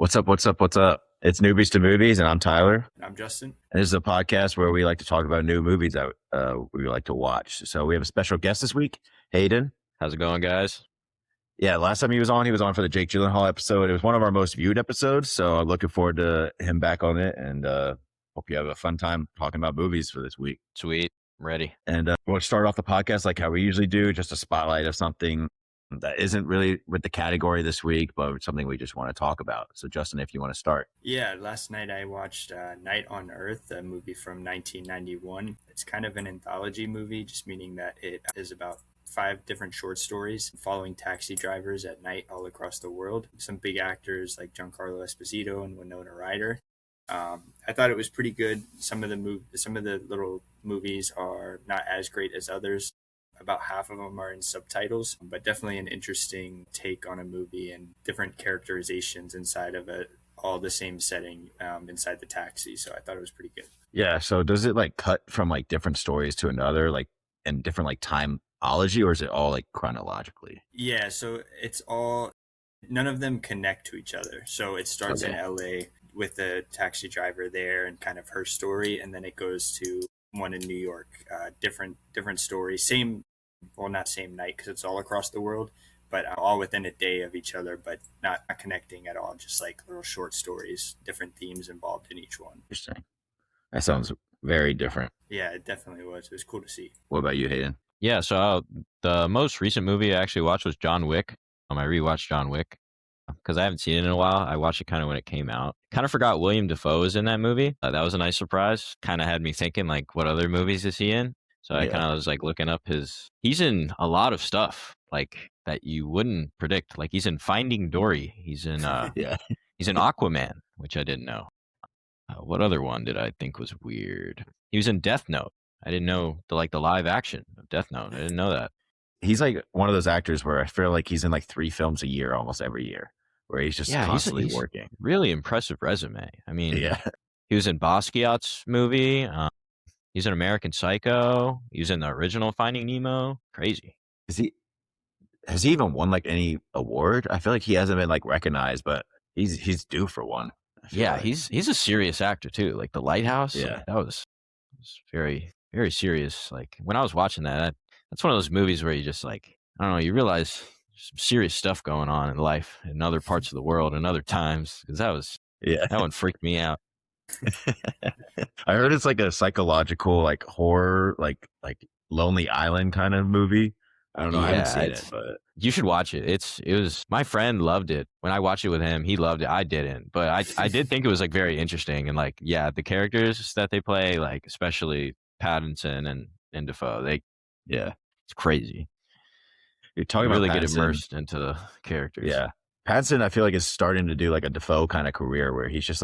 What's up? What's up? What's up? It's Newbies to Movies, and I'm Tyler. And I'm Justin. And this is a podcast where we like to talk about new movies that we like to watch. So we have a special guest this week, Hayden. How's it going, guys? Yeah, last time he was on for the Jake Gyllenhaal episode. It was one of our most viewed episodes, so I'm looking forward to him back on it, and hope you have a fun time talking about movies for this week. Sweet. I'm ready. And we'll start off the podcast like how we usually do, just a spotlight of something that isn't really with the category this week, but something we just want to talk about. So, Justin, if you want to start. Yeah, last night I watched Night on Earth, a movie from 1991. It's kind of an anthology movie, just meaning that it is about 5 different short stories following taxi drivers at night all across the world. Some big actors like Giancarlo Esposito and Winona Ryder. I thought it was pretty good. Some of the little movies are not as great as others. About half of them are in subtitles, but definitely an interesting take on a movie and different characterizations inside of it, all the same setting inside the taxi. So I thought it was pretty good. Yeah. So does it like cut from like different stories to another, like in different like timeology, or is it all like chronologically? Yeah. So it's all, none of them connect to each other. So it starts in LA with the taxi driver there and kind of her story, and then it goes to one in New York. Different story, not same night because it's all across the world, but all within a day of each other, but not connecting at all. Just like little short stories, different themes involved in each one. Interesting. That sounds very different. Yeah, it definitely was. It was cool to see. What about you, Hayden? Yeah, so the most recent movie I actually watched was John Wick. I rewatched John Wick because I haven't seen it in a while. I watched it kind of when it came out. Kind of forgot William Dafoe was in that movie. That was a nice surprise. Kind of had me thinking, like, what other movies is he in? So I kind of was like looking up he's in a lot of stuff like that you wouldn't predict. Like he's in Finding Dory. He's in he's in Aquaman, which I didn't know. What other one did I think was weird? He was in Death Note. I didn't know the live action of Death Note. I didn't know that. He's like one of those actors where I feel like he's in like 3 films a year, almost every year, where he's just constantly he's working. Really impressive resume. I mean, yeah, he was in Basquiat's movie. He's in American Psycho. He was in the original Finding Nemo. Crazy. Has he even won like any award? I feel like he hasn't been like recognized, but he's due for one. Yeah, like. He's a serious actor too. Like The Lighthouse. Yeah, like, that was very, very serious. Like when I was watching that's one of those movies where you just like, I don't know, you realize there's some serious stuff going on in life in other parts of the world and other times. Because that one freaked me out. I heard it's like a psychological like horror like Lonely Island kind of movie. I don't know. I haven't seen it, but you should watch it. It was my friend loved it. When I watched it with him, he loved it. I didn't, but I did think it was like very interesting and like the characters that they play, like especially Pattinson and Dafoe, it's crazy. You're talking about really get immersed into the characters. Yeah. Pattinson, I feel like, is starting to do like a Dafoe kind of career where he's just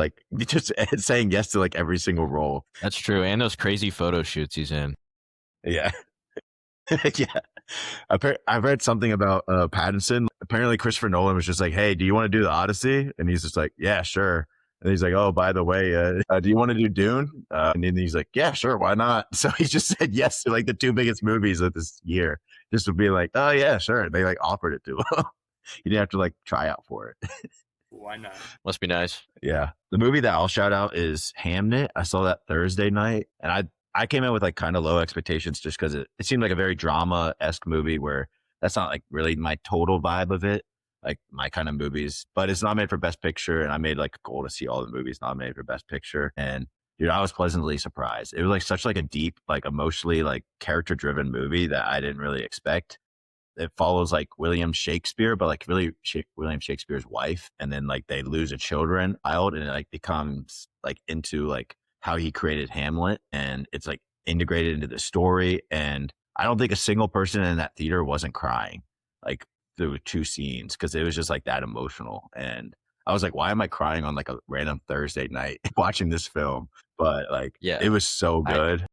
saying yes to like every single role. That's true. And those crazy photo shoots he's in. Yeah. Yeah. I've read something about Pattinson. Apparently Christopher Nolan was just like, hey, do you want to do the Odyssey? And he's just like, yeah, sure. And he's like, oh, by the way, do you want to do Dune? And then he's like, yeah, sure. Why not? So he just said yes to like the 2 biggest movies of this year. Just to be like, oh, yeah, sure. They like offered it to him. You didn't have to like try out for it. Why not? Must be nice. Yeah. The movie that I'll shout out is Hamnet. I saw that Thursday night, and I came in with like kind of low expectations just because it seemed like a very drama-esque movie where that's not like really my total vibe of it, like my kind of movies, but it's nominated for Best Picture, and I made like a goal to see all the movies nominated for Best Picture. And dude, I was pleasantly surprised. It was like such like a deep, like emotionally like character-driven movie that I didn't really expect. It follows like William Shakespeare, but like really William Shakespeare's wife. And then like they lose a child and it like becomes like into like how he created Hamlet. And it's like integrated into the story. And I don't think a single person in that theater wasn't crying like through 2 scenes because it was just like that emotional. And I was like, why am I crying on like a random Thursday night watching this film? But like, it was so good.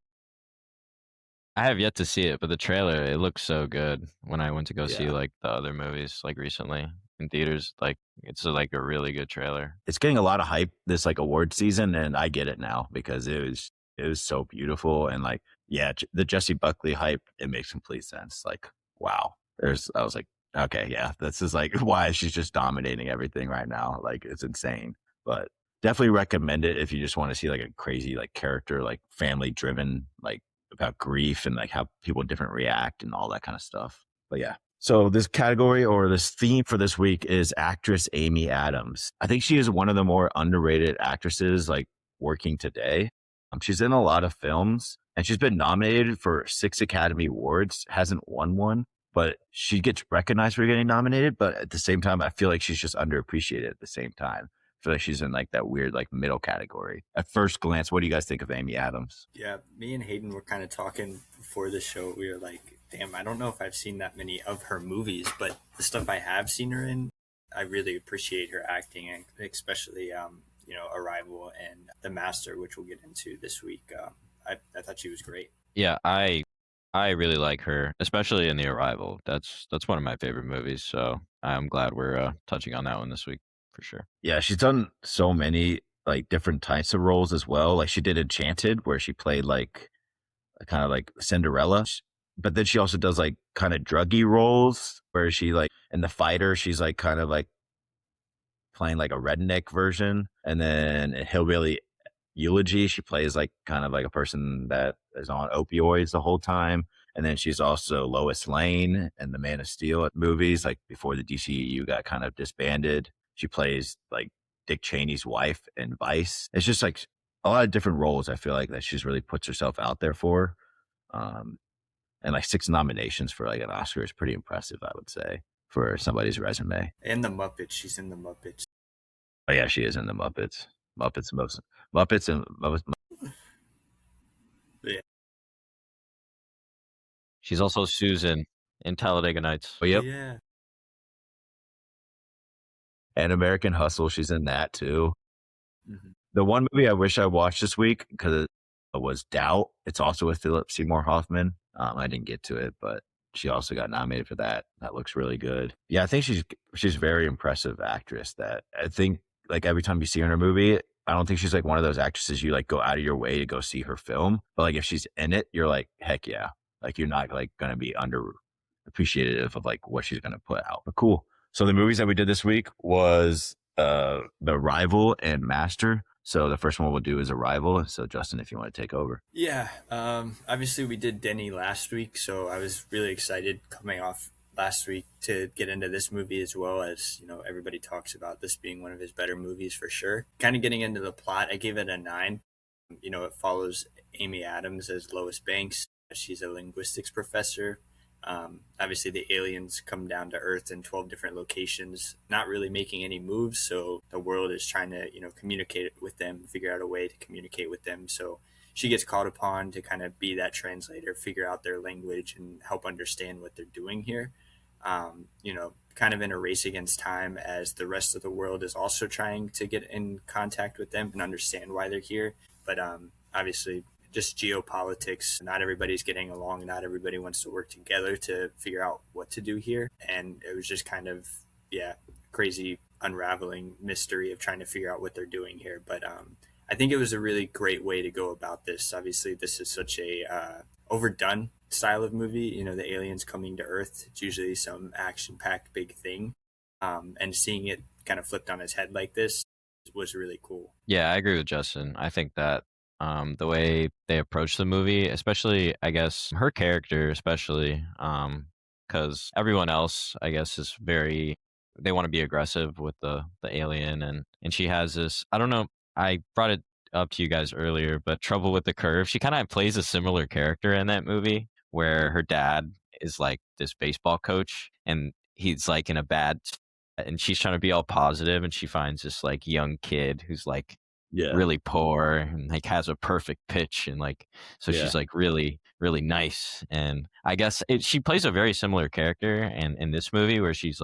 I have yet to see it, but the trailer, it looks so good when I went to go see like the other movies like recently in theaters. Like it's like a really good trailer. It's getting a lot of hype this like award season, and I get it now because it was so beautiful. And like, the Jesse Buckley hype, it makes complete sense. Like, wow. I was like, Okay, yeah, this is like why she's just dominating everything right now. Like it's insane, but definitely recommend it if you just want to see like a crazy like character, like family driven, like about grief and like how people different react and all that kind of stuff. But yeah, so this category or this theme for this week is actress Amy Adams. I think she is one of the more underrated actresses like working today. She's in a lot of films and she's been nominated for 6 Academy Awards, hasn't won one, but she gets recognized for getting nominated. But at the same time, I feel like she's just underappreciated at the same time. I feel like she's in like that weird, like middle category. At first glance, what do you guys think of Amy Adams? Yeah, me and Hayden were kind of talking before the show. We were like, damn, I don't know if I've seen that many of her movies, but the stuff I have seen her in, I really appreciate her acting, and especially, Arrival and The Master, which we'll get into this week. I thought she was great. Yeah, I really like her, especially in The Arrival. That's one of my favorite movies. So I'm glad we're touching on that one this week for sure. Yeah, she's done so many like different types of roles as well. Like she did Enchanted, where she played like kind of like Cinderella. But then she also does like kind of druggy roles where she like in The Fighter, she's like kind of like playing like a redneck version. And then in Hillbilly Eulogy, she plays like kind of like a person that is on opioids the whole time. And then she's also Lois Lane in the Man of Steel movies, like before the DCEU got kind of disbanded. She plays like Dick Cheney's wife in Vice. It's just like a lot of different roles I feel like that she's really puts herself out there for. And like 6 nominations for like an Oscar is pretty impressive, I would say, for somebody's resume. And The Muppets, she's in The Muppets. Oh yeah, she is in the Muppets. Muppets and Muppets. Yeah. She's also Susan in Talladega Nights. Oh, yep. Yeah. And American Hustle, she's in that too. Mm-hmm. The one movie I wish I watched this week because it was Doubt. It's also with Philip Seymour Hoffman. I didn't get to it, but she also got nominated for that. That looks really good. Yeah, I think she's a very impressive actress. That I think like every time you see her in a movie, I don't think she's like one of those actresses you like go out of your way to go see her film. But like if she's in it, you're like, heck yeah. Like you're not like going to be under appreciative of like what she's going to put out. But cool. So the movies that we did this week was The Arrival and Master. So the first one we'll do is Arrival. So Justin, if you want to take over. Yeah. Obviously we did Denny last week, so I was really excited coming off last week to get into this movie as well. As everybody talks about this being one of his better movies for sure. Kind of getting into the plot, I gave it a 9. It follows Amy Adams as Lois Banks. She's a linguistics professor. Obviously the aliens come down to Earth in 12 different locations, not really making any moves. So the world is trying to, communicate with them, figure out a way to communicate with them. So she gets called upon to kind of be that translator, figure out their language and help understand what they're doing here. Kind of in a race against time as the rest of the world is also trying to get in contact with them and understand why they're here. But obviously just geopolitics, not everybody's getting along, not everybody wants to work together to figure out what to do here. And it was just kind of, crazy unraveling mystery of trying to figure out what they're doing here. But I think it was a really great way to go about this. Obviously, this is such a overdone style of movie. The aliens coming to Earth, it's usually some action-packed big thing. And seeing it kind of flipped on its head like this was really cool. Yeah, I agree with Justin. I think that the way they approach the movie, especially, I guess, her character, especially, because everyone else, I guess, is they want to be aggressive with the alien. And she has this, I don't know, I brought it up to you guys earlier, but Trouble with the Curve, she kind of plays a similar character in that movie where her dad is like this baseball coach and he's like in a bad, and she's trying to be all positive and she finds this like young kid who's like really poor and like has a perfect pitch and like so she's like really really nice. And I guess she plays a very similar character and in this movie where she's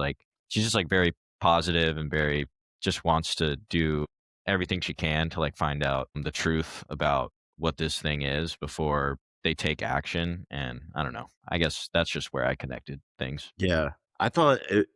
just like very positive and very just wants to do everything she can to like find out the truth about what this thing is before they take action. And I don't know, I guess that's just where I connected things. Yeah, I thought it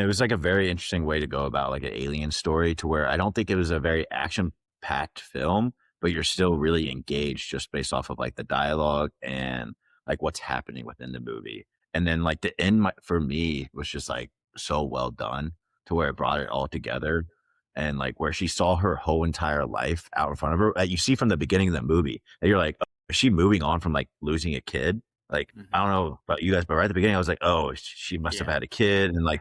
was like a very interesting way to go about like an alien story, to where I don't think it was a very action packed film, but you're still really engaged just based off of like the dialogue and like what's happening within the movie. And then like the end for me was just like so well done to where it brought it all together. And like where she saw her whole entire life out in front of her, that you see from the beginning of the movie, and you're like, oh, is she moving on from like losing a kid? Like, I don't know about you guys, but right at the beginning, I was like, oh, she must have had a kid, and like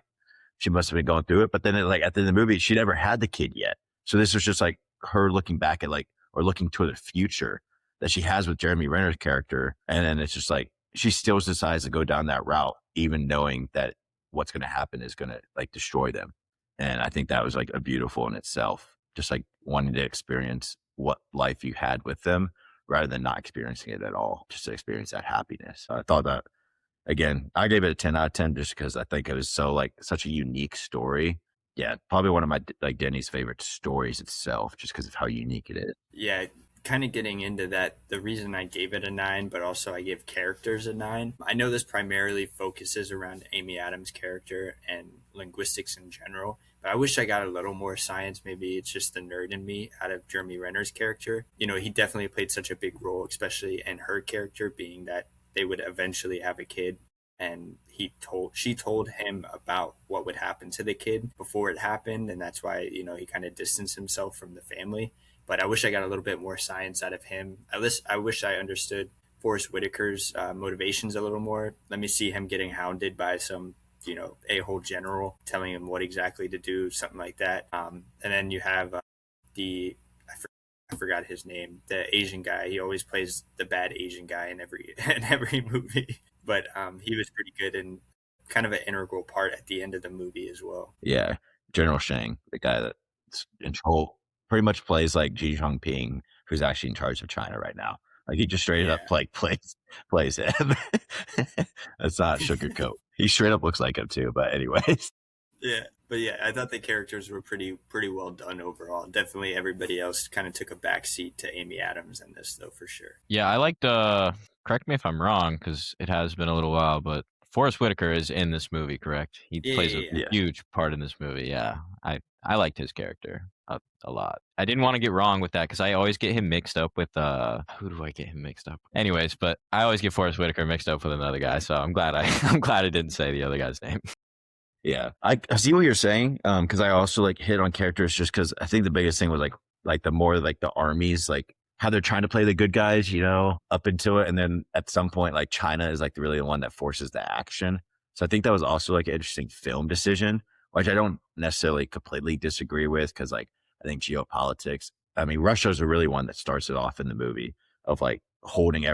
she must have been going through it. But then like at the end of the movie, she never had the kid yet. So this was just like her looking back at like, or looking to the future that she has with Jeremy Renner's character. And then it's just like, she still decides to go down that route, even knowing that what's going to happen is going to like destroy them. And I think that was like a beautiful in itself, just like wanting to experience what life you had with them rather than not experiencing it at all, just to experience that happiness. So I thought that, again, I gave it a 10 out of 10 just because I think it was so like such a unique story. Yeah, probably one of my like Denny's favorite stories itself, just because of how unique it is. Yeah, kind of getting into that, the reason I gave it a 9, but also I gave characters a 9. I know this primarily focuses around Amy Adams' character and linguistics in general, but I wish I got a little more science. Maybe it's just the nerd in me out of Jeremy Renner's character. You know, he definitely played such a big role, especially in her character, being that they would eventually have a kid. And she told him about what would happen to the kid before it happened. And that's why, you know, he kind of distanced himself from the family. But I wish I got a little bit more science out of him. I wish I understood Forrest Whitaker's motivations a little more. Let me see him getting hounded by some, you know, a-hole general telling him what exactly to do, something like that. And then you have I forgot his name, the Asian guy. He always plays the bad Asian guy in every movie. But he was pretty good and kind of an integral part at the end of the movie as well. Yeah, General Shang, the guy that's in control, pretty much plays like Xi Jinping, who's actually in charge of China right now. Like he just straight up like plays him. That's not sugarcoat. He straight up looks like him too. But anyways. Yeah, but yeah, I thought the characters were pretty well done overall. Definitely, everybody else kind of took a backseat to Amy Adams in this, though, for sure. Yeah, I liked. Correct me if I'm wrong, because it has been a little while, but Forrest Whitaker is in this movie, correct? He plays a huge part in this movie. Yeah, I liked his character a lot. I didn't want to get wrong with that because I always get him mixed up with who do I get him mixed up? Anyways, but I always get Forrest Whitaker mixed up with another guy, so I'm glad I didn't say the other guy's name. Yeah, I see what you're saying. Because I also like hit on characters just because I think the biggest thing was like the more like the armies, like how they're trying to play the good guys, you know, up into it, and then at some point like China is like really the one that forces the action. So I think that was also like an interesting film decision, which I don't necessarily completely disagree with because like I think geopolitics. I mean, Russia's really one that starts it off in the movie of like holding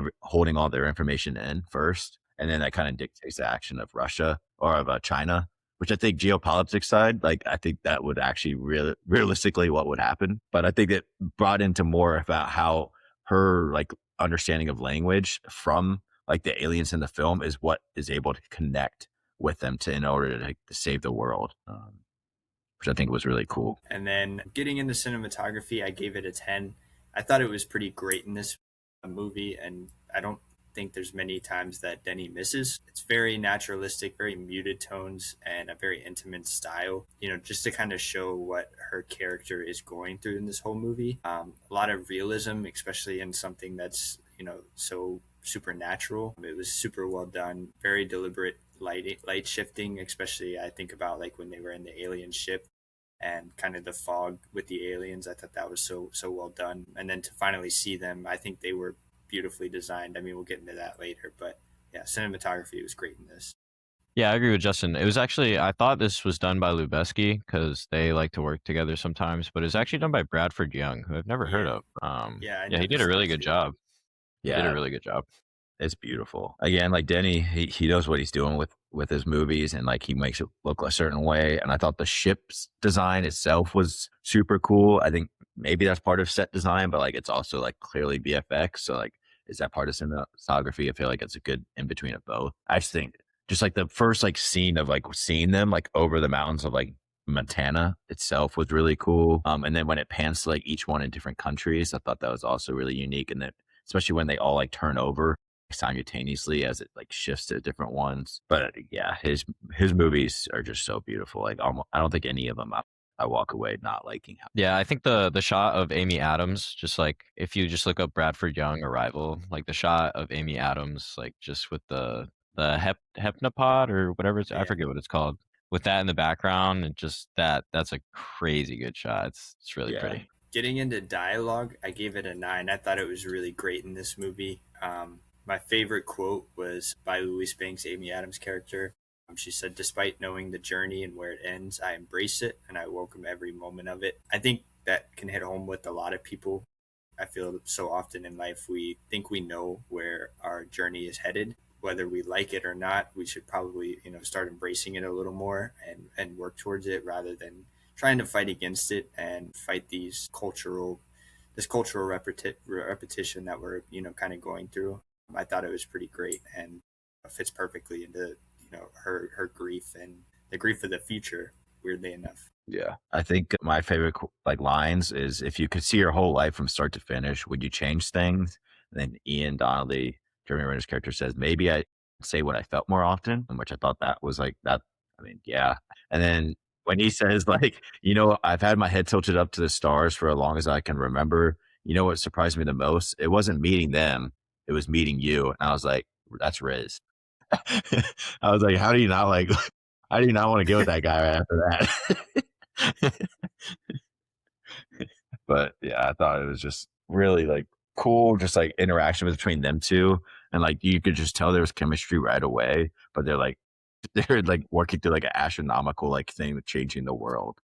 all their information in first, and then that kind of dictates the action of Russia or of China. Which I think geopolitics side, like I think that would actually realistically what would happen. But I think it brought into more about how her like understanding of language from like the aliens in the film is what is able to connect with them in order to save the world, which I think was really cool. And then getting into cinematography, I gave it a 10. I thought it was pretty great in this movie, and I don't think there's many times that Denis misses. It's very naturalistic, very muted tones, and a very intimate style, you know, just to kind of show what her character is going through in this whole movie. A lot of realism, especially in something that's, you know, so supernatural. It was super well done, very deliberate light shifting, especially I think about like when they were in the alien ship and kind of the fog with the aliens. I thought that was so well done. And then to finally see them, I think they were beautifully designed. I mean, we'll get into that later, but yeah, cinematography was great in this. Yeah, I agree with Justin. It was actually, I thought this was done by Lubeski because they like to work together sometimes, but it's actually done by Bradford Young, who I've never heard of. He did a really good job. Yeah, he did a really good job. It's beautiful. Again, like Denny, he knows what he's doing with his movies, and like he makes it look a certain way. And I thought the ship's design itself was super cool. I think maybe that's part of set design, but like it's also like clearly VFX. So like, is that part of cinematography? I feel like it's a good in between of both. I just think just like the first like scene of like seeing them like over the mountains of like Montana itself was really cool. And then when it pans to like each one in different countries, I thought that was also really unique. And then especially when they all like turn over simultaneously as it like shifts to different ones. But yeah, his movies are just so beautiful. Like I don't think any of them I walk away not liking. Yeah, I think the shot of Amy Adams, just like if you just look up Bradford Young Arrival, like the shot of Amy Adams, like just with the the Hypnopod or whatever I Yeah. forget what it's called. With that in the background and just that's a crazy good shot. It's really pretty. Getting into dialogue, I gave it a 9. I thought it was really great in this movie. My favorite quote was by Louise Banks, Amy Adams' character. She said, "Despite knowing the journey and where it ends, I embrace it and I welcome every moment of it." I think that can hit home with a lot of people. I feel so often in life we think we know where our journey is headed. Whether we like it or not, we should probably, start embracing it a little more and work towards it rather than trying to fight against it and fight this cultural repetition that we're kind of going through. I thought it was pretty great and fits perfectly into her grief and the grief of the future. Weirdly enough. Yeah, I think my favorite like lines is, "If you could see your whole life from start to finish, would you change things?" And then Ian Donnelly, Jeremy Renner's character, says, "Maybe I say what I felt more often," which I thought that was like that. I mean, yeah. And then when he says like, "I've had my head tilted up to the stars for as long as I can remember. What surprised me the most? It wasn't meeting them; it was meeting you." And I was like, "That's Riz." I was like, "How do you not like?" I do not want to get with that guy right after that. But yeah, I thought it was just really like cool, just like interaction between them two. And like you could just tell there was chemistry right away, but they're like working through like an astronomical like thing with changing the world.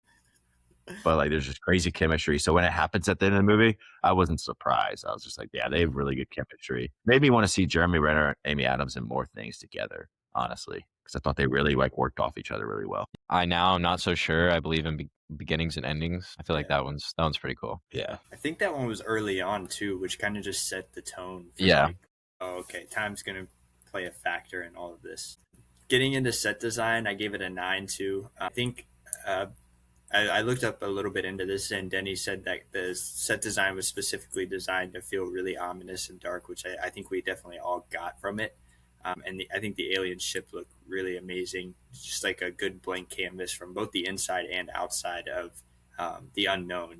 But like there's just crazy chemistry. So when it happens at the end of the movie, I wasn't surprised. I was just like, yeah, they have really good chemistry. Made me want to see Jeremy Renner and Amy Adams in more things together, honestly. Because I thought they really like worked off each other really well. I'm not so sure. I believe in beginnings and endings. I feel like that one's pretty cool. Yeah. I think that one was early on too, which kind of just set the tone for like, oh, okay, time's gonna play a factor in all of this. Getting into set design, I gave it a 9 too. I think I looked up a little bit into this, and Denny said that the set design was specifically designed to feel really ominous and dark, which I think we definitely all got from it. I think the alien ship looked really amazing. It's just like a good blank canvas from both the inside and outside of the unknown.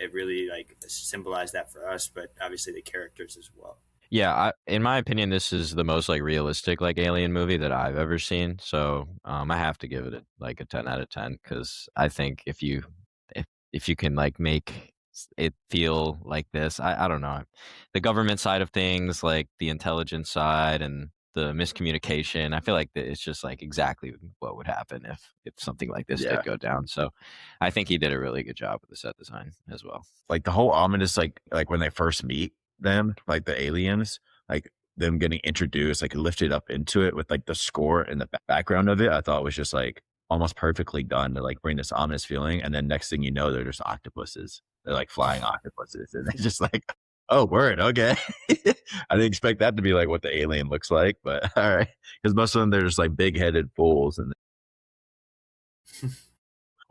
It really like symbolized that for us, but obviously the characters as well. Yeah, in my opinion, this is the most like realistic like alien movie that I've ever seen. So I have to give it like a 10 out of 10 because I think if you can like make it feel like this, I don't know, the government side of things, like the intelligence side and the miscommunication, I feel like it's just like exactly what would happen if something like this did go down. So I think he did a really good job with the set design as well. Like the whole ominous, like when they first meet them, like the aliens, like them getting introduced, like lifted up into it with like the score and the background of it, I thought was just like almost perfectly done to like bring this ominous feeling. And then next thing you know, they're just octopuses. They're like flying octopuses, and they just like, oh, word, okay. I didn't expect that to be like what the alien looks like, but all right, because most of them they're just like big-headed fools, and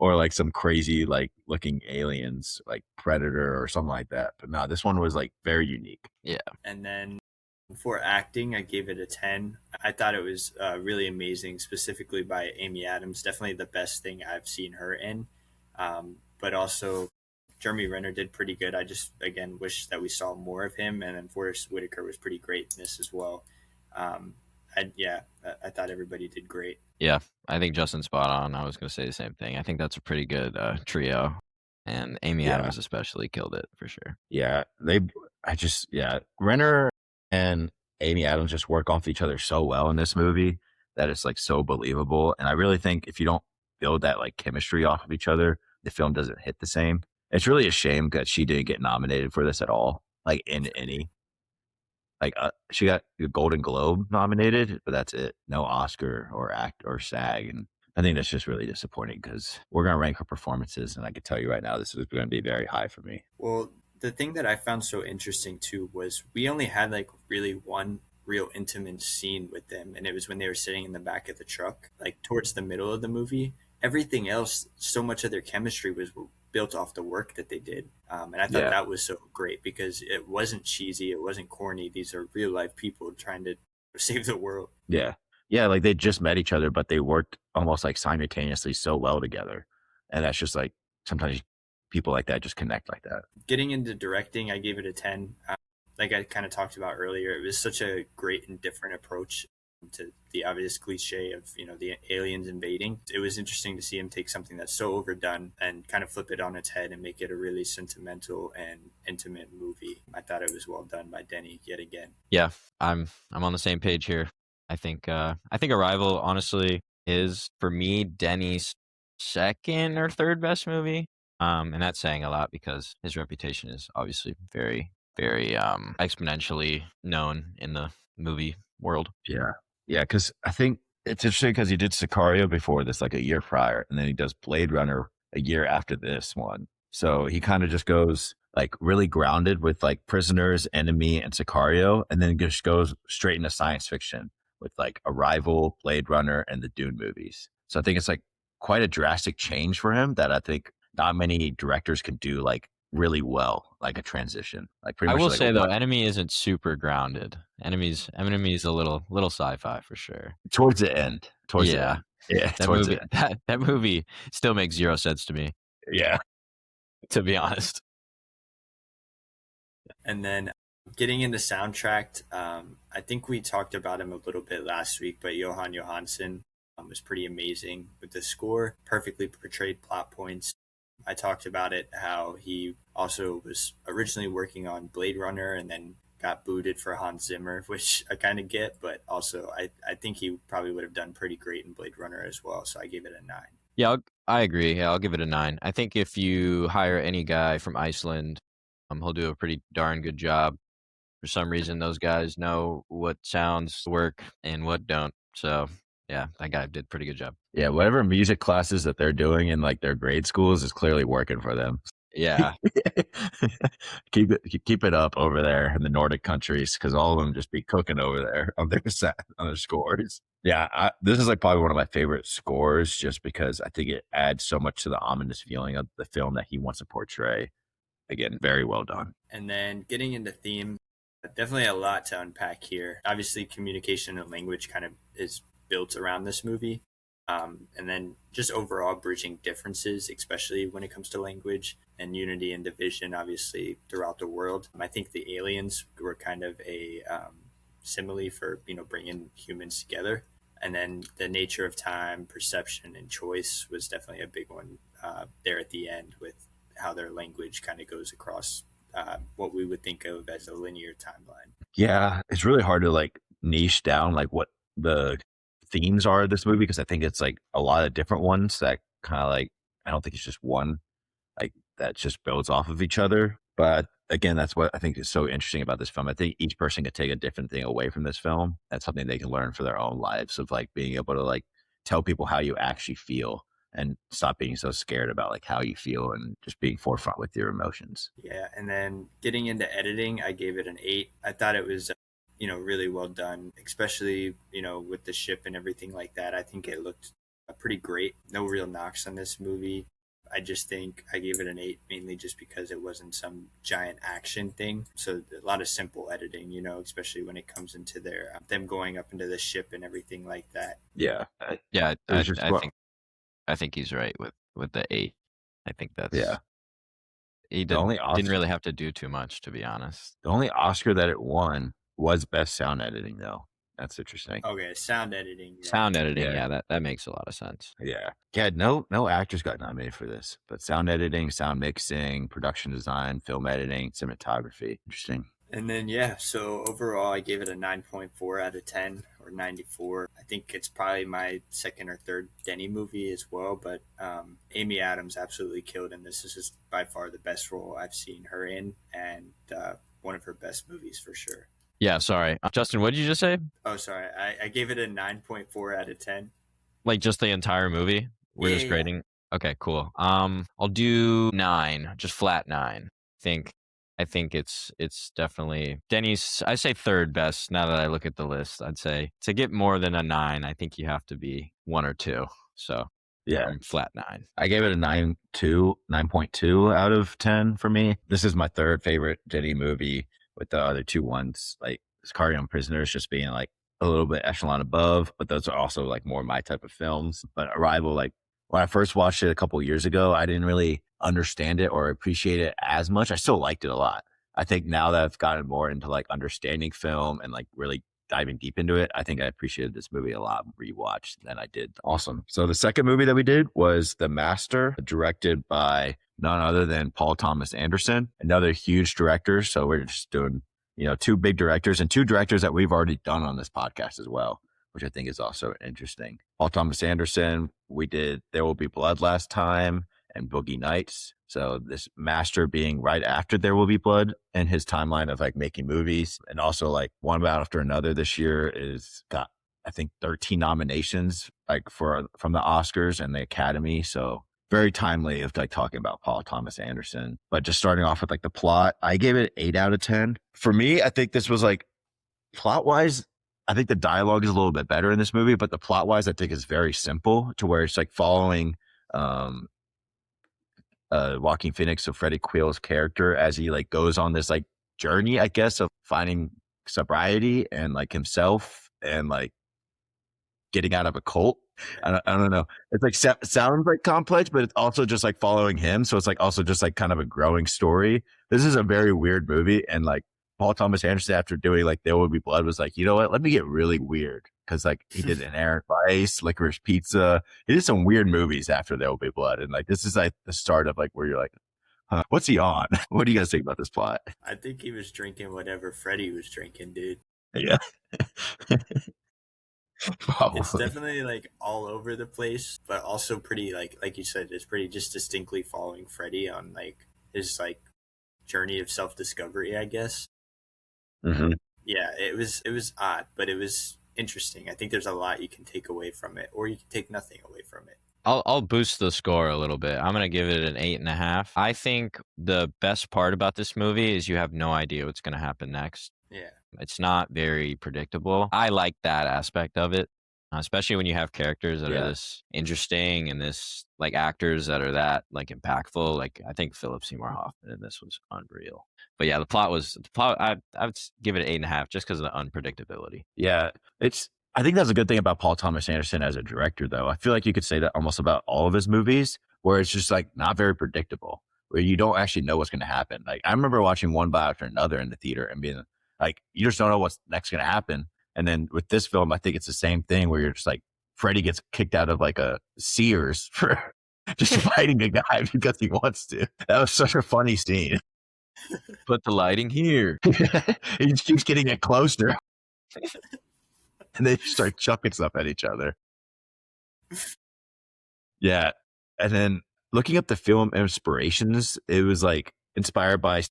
or like some crazy like looking aliens, like Predator or something like that. But no, this one was like very unique. Yeah. And then for acting, I gave it a 10. I thought it was really amazing, specifically by Amy Adams. Definitely the best thing I've seen her in. But also, Jeremy Renner did pretty good. I just, again, wish that we saw more of him. And then Forrest Whitaker was pretty great in this as well. I thought everybody did great. Yeah, I think Justin's spot on. I was going to say the same thing. I think that's a pretty good trio. And Amy Adams especially killed it for sure. Yeah, Renner and Amy Adams just work off each other so well in this movie that it's like so believable. And I really think if you don't build that like chemistry off of each other, the film doesn't hit the same. It's really a shame that she didn't get nominated for this at all, like in any. Like she got the Golden Globe nominated, but that's it. No Oscar or SAG, and I think that's just really disappointing because we're gonna rank her performances, and I can tell you right now, this is going to be very high for me. Well, the thing that I found so interesting too was we only had like really one real intimate scene with them, and it was when they were sitting in the back of the truck, like towards the middle of the movie. Everything else, so much of their chemistry was built off the work that they did. And I thought that was so great because it wasn't cheesy. It wasn't corny. These are real life people trying to save the world. Yeah. Yeah. Like they just met each other, but they worked almost like simultaneously so well together. And that's just like, sometimes people like that just connect like that. Getting into directing, I gave it a 10. Like I kind of talked about earlier, it was such a great and different approach. to the obvious cliche of, the aliens invading. It was interesting to see him take something that's so overdone and kind of flip it on its head and make it a really sentimental and intimate movie. I thought it was well done by Denis yet again. Yeah, I'm on the same page here. I think Arrival honestly is, for me, Denis' second or third best movie. And that's saying a lot because his reputation is obviously very, very exponentially known in the movie world. Yeah. Yeah, because I think it's interesting because he did Sicario before this, like a year prior, and then he does Blade Runner a year after this one. So he kind of just goes like really grounded with like Prisoners, Enemy, and Sicario, and then just goes straight into science fiction with like Arrival, Blade Runner, and the Dune movies. So I think it's like quite a drastic change for him that I think not many directors can do like really well, like a transition. Like pretty I much will like say though, Enemy isn't super grounded. Enemy's a little sci-fi for sure. towards the end. Towards the Yeah. end. Yeah, That towards movie the end. that movie still makes zero sense to me, Yeah. to be honest. And then getting into soundtrack, I think we talked about him a little bit last week, but Johan Johansson was pretty amazing with the score, perfectly portrayed plot points. I talked about it, how he also was originally working on Blade Runner and then got booted for Hans Zimmer, which I kind of get, but also I think he probably would have done pretty great in Blade Runner as well. So I gave it a 9. Yeah, I agree. Yeah, I'll give it a 9. I think if you hire any guy from Iceland, he'll do a pretty darn good job. For some reason, those guys know what sounds work and what don't. So yeah, that guy did a pretty good job. Yeah, whatever music classes that they're doing in like their grade schools is clearly working for them. Yeah. keep it up over there in the Nordic countries because all of them just be cooking over there on their scores. Yeah, this is like probably one of my favorite scores just because I think it adds so much to the ominous feeling of the film that he wants to portray. Again, very well done. And then getting into theme, definitely a lot to unpack here. Obviously, communication and language kind of is built around this movie. And then just overall bridging differences, especially when it comes to language, and unity and division, obviously, throughout the world. I think the aliens were kind of a simile for, bringing humans together. And then the nature of time, perception, and choice was definitely a big one there at the end with how their language kind of goes across what we would think of as a linear timeline. Yeah, it's really hard to like niche down like what the themes are of this movie because I think it's like a lot of different ones that kind of like I don't think it's just one like that just builds off of each other. But again, that's what I think is so interesting about this film. I think each person could take a different thing away from this film. That's something they can learn for their own lives of like being able to like tell people how you actually feel and stop being so scared about like how you feel and just being forefront with your emotions. Yeah, and then getting into editing, I gave it an 8. I thought it was really well done, especially with the ship and everything like that. I think it looked pretty great. No real knocks on this movie. I just think I gave it an 8 mainly just because it wasn't some giant action thing. So a lot of simple editing, especially when it comes into their them going up into the ship and everything like that. Yeah. Yeah, I think he's right with the 8. I think that's He didn't really have to do too much, to be honest. The only Oscar that it won was best sound editing, though. That's interesting. Okay, sound editing. Yeah. Sound editing, yeah, that makes a lot of sense. Yeah. No actors got nominated for this, but sound editing, sound mixing, production design, film editing, cinematography. Interesting. And then, so overall, I gave it a 9.4 out of 10 or 94. I think it's probably my second or third Denis movie as well, but Amy Adams absolutely killed in this. This is by far the best role I've seen her in and one of her best movies for sure. Yeah, sorry. Justin, what did you just say? Oh, sorry. I gave it a 9.4 out of 10. Like just the entire movie? We're just grading? Yeah. Okay, cool. I'll do 9, just flat 9. I think it's definitely Denis. I say third best now that I look at the list. I'd say to get more than a 9, I think you have to be 1 or 2. So yeah, flat 9. I gave it a 9.2 out of 10 for me. This is my third favorite Denis movie, with the other two ones like Sicario and Prisoners just being like a little bit echelon above, but those are also like more my type of films. But Arrival, like when I first watched it a couple of years ago, I didn't really understand it or appreciate it as much. I still liked it a lot. I think now that I've gotten more into like understanding film and like really diving deep into it, I think I appreciated this movie a lot rewatched than I did. Awesome. So the second movie that we did was The Master, directed by none other than Paul Thomas Anderson, another huge director. So we're just doing, two big directors and two directors that we've already done on this podcast as well, which I think is also interesting. Paul Thomas Anderson, we did There Will Be Blood last time and Boogie Nights. So this Master being right after There Will Be Blood and his timeline of like making movies, and also like one about after another this year is got, I think, 13 nominations like from the Oscars and the Academy. So very timely of like talking about Paul Thomas Anderson. But just starting off with like the plot, I gave it 8 out of 10. For me, I think this was like plot wise, I think the dialogue is a little bit better in this movie, but the plot wise, I think is very simple to where it's like following Joaquin Phoenix, so Freddie Quill's character, as he like goes on this like journey, I guess, of finding sobriety and like himself and like getting out of a cult. I don't know. It's like sounds like complex, but it's also just like following him. So it's like also just like kind of a growing story. This is a very weird movie, and like Paul Thomas Anderson, after doing like There Will Be Blood, was like, you know what? Let me get really weird. Because like he did Inherent Vice, Licorice Pizza. He did some weird movies after There Will Be Blood. And like this is like the start of like where you're like, huh, what's he on? What do you guys think about this plot? I think he was drinking whatever Freddie was drinking, dude. Yeah. Probably. It's definitely like all over the place, but also pretty like you said, it's pretty just distinctly following Freddie on like his like journey of self-discovery, I guess. Mm-hmm. Yeah, it was odd, but it was interesting. I think there's a lot you can take away from it, or you can take nothing away from it. I'll boost the score a little bit. I'm gonna give it an 8.5. I think the best part about this movie is you have no idea what's gonna happen next. Yeah, it's not very predictable. I like that aspect of it, especially when you have characters that are this interesting and this like actors that are that like impactful. Like I think Philip Seymour Hoffman in this was unreal. But yeah, the plot. I would give it an 8.5 just because of the unpredictability. Yeah, I think that's a good thing about Paul Thomas Anderson as a director, though. I feel like you could say that almost about all of his movies, where it's just like not very predictable, where you don't actually know what's going to happen. Like I remember watching one by after another in the theater and being like, you just don't know what's next going to happen. And then with this film, I think it's the same thing where you're just like, Freddie gets kicked out of like a Sears for just fighting a guy because he wants to. That was such a funny scene. Put the lighting here. He just keeps getting it closer. And they start chucking stuff at each other. Yeah. And then looking up the film inspirations, it was like inspired by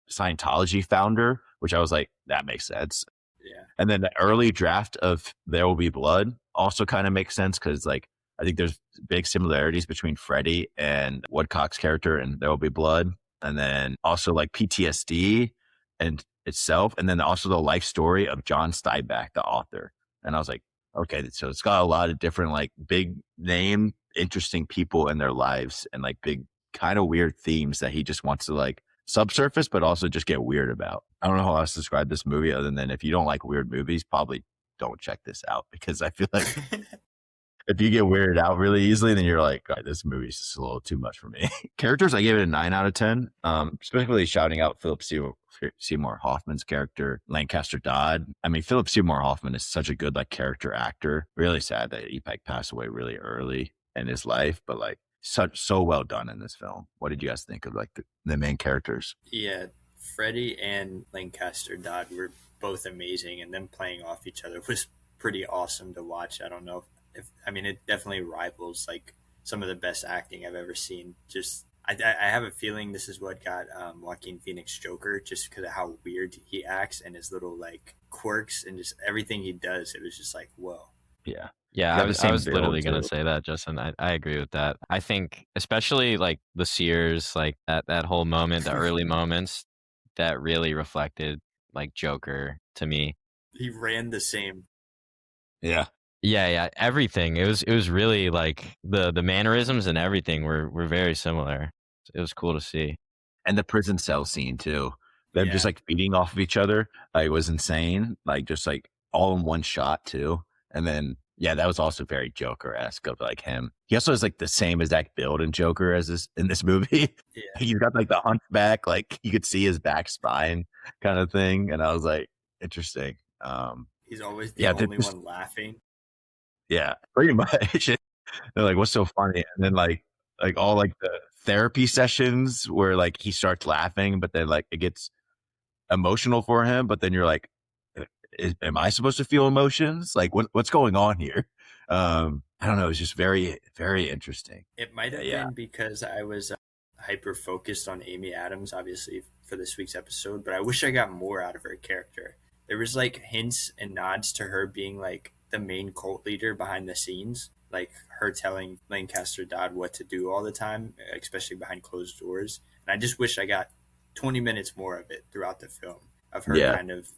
Scientology founder, which I was like, that makes sense. Yeah. And then the early draft of There Will Be Blood also kind of makes sense because like I think there's big similarities between Freddie and Woodcock's character in There Will Be Blood. And then also like PTSD and itself. And then also the life story of John Steinbeck, the author. And I was like, okay, so it's got a lot of different like big name, interesting people in their lives and like big kind of weird themes that he just wants to like subsurface, but also just get weird about. I don't know how else to describe this movie other than if you don't like weird movies, probably don't check this out because I feel like if you get weirded out really easily, then you're like, God, this movie's just a little too much for me. Characters, I gave it a 9 out of 10. Specifically shouting out Philip Seymour Hoffman's character, Lancaster Dodd. I mean, Philip Seymour Hoffman is such a good like character actor. Really sad that he like passed away really early in his life, but like so well done in this film. What did you guys think of like the main characters? Yeah, Freddie and Lancaster Dodd were both amazing, and them playing off each other was pretty awesome to watch. I don't know if I mean, it definitely rivals like some of the best acting I've ever seen. Just I have a feeling this is what got Joaquin Phoenix Joker, just because of how weird he acts and his little like quirks and just everything he does. It was just like, whoa. Yeah, I was literally going to say that, Justin. I agree with that. I think especially like the Sears, like that whole moment, the early moments, that really reflected like Joker to me. He ran the same. Yeah. Yeah, everything. It was really like the mannerisms and everything were very similar. It was cool to see. And the prison cell scene too. Them just like feeding off of each other. Like was insane. Like just like all in one shot too. And then that was also very Joker-esque of like him. He also has like the same exact build in Joker as in this movie. Yeah. He's got like the hunchback, like you could see his back spine kind of thing. And I was like, interesting. He's always the Yeah, only one laughing. yeah, pretty much. They're like, "What's so funny?" And then like all like the therapy sessions where like he starts laughing, but then like it gets emotional for him. But then you're like, am I supposed to feel emotions? Like what's going on here? I don't know. It's just very, very interesting. It might have Yeah. been because I was hyper focused on Amy Adams, obviously, for this week's episode, but I wish I got more out of her character. There was like hints and nods to her being like the main cult leader behind the scenes, like her telling Lancaster Dodd what to do all the time, especially behind closed doors. And I just wish I got 20 minutes more of it throughout the film, of her Yeah. kind of,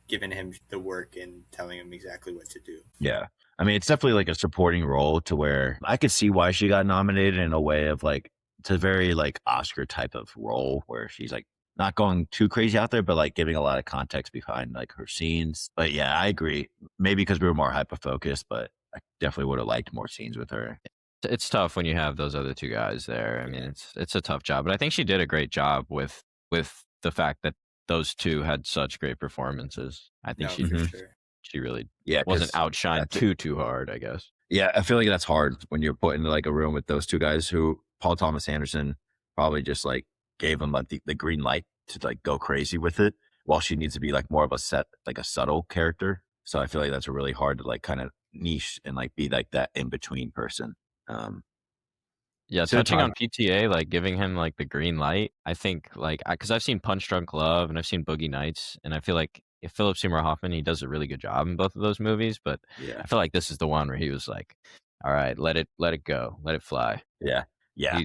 giving him the work and telling him exactly what to do. Yeah. I mean, it's definitely like a supporting role to where I could see why she got nominated in a way of like, it's a very like Oscar type of role where she's like not going too crazy out there, but like giving a lot of context behind like her scenes. But yeah, I agree. Maybe because we were more hyper focused, but I definitely would have liked more scenes with her. It's tough when you have those other two guys there. I mean, it's a tough job, but I think she did a great job with the fact that those two had such great performances. I think For sure. she really Yeah, wasn't outshined too hard, I guess. Yeah, I feel like that's hard when you're put into like a room with those two guys who Paul Thomas Anderson probably just like gave him like the green light to like go crazy with it, while she needs to be like more of a subtle character. So I feel like that's really hard to like kind of niche and like be like that in between person. Yeah, touching on PTA, like giving him like the green light, I think like because I've seen Punch Drunk Love and I've seen Boogie Nights, and I feel like if Philip Seymour Hoffman, he does a really good job in both of those movies, but yeah, I feel like this is the one where he was like, "All right, let it go, let it fly." Yeah, yeah.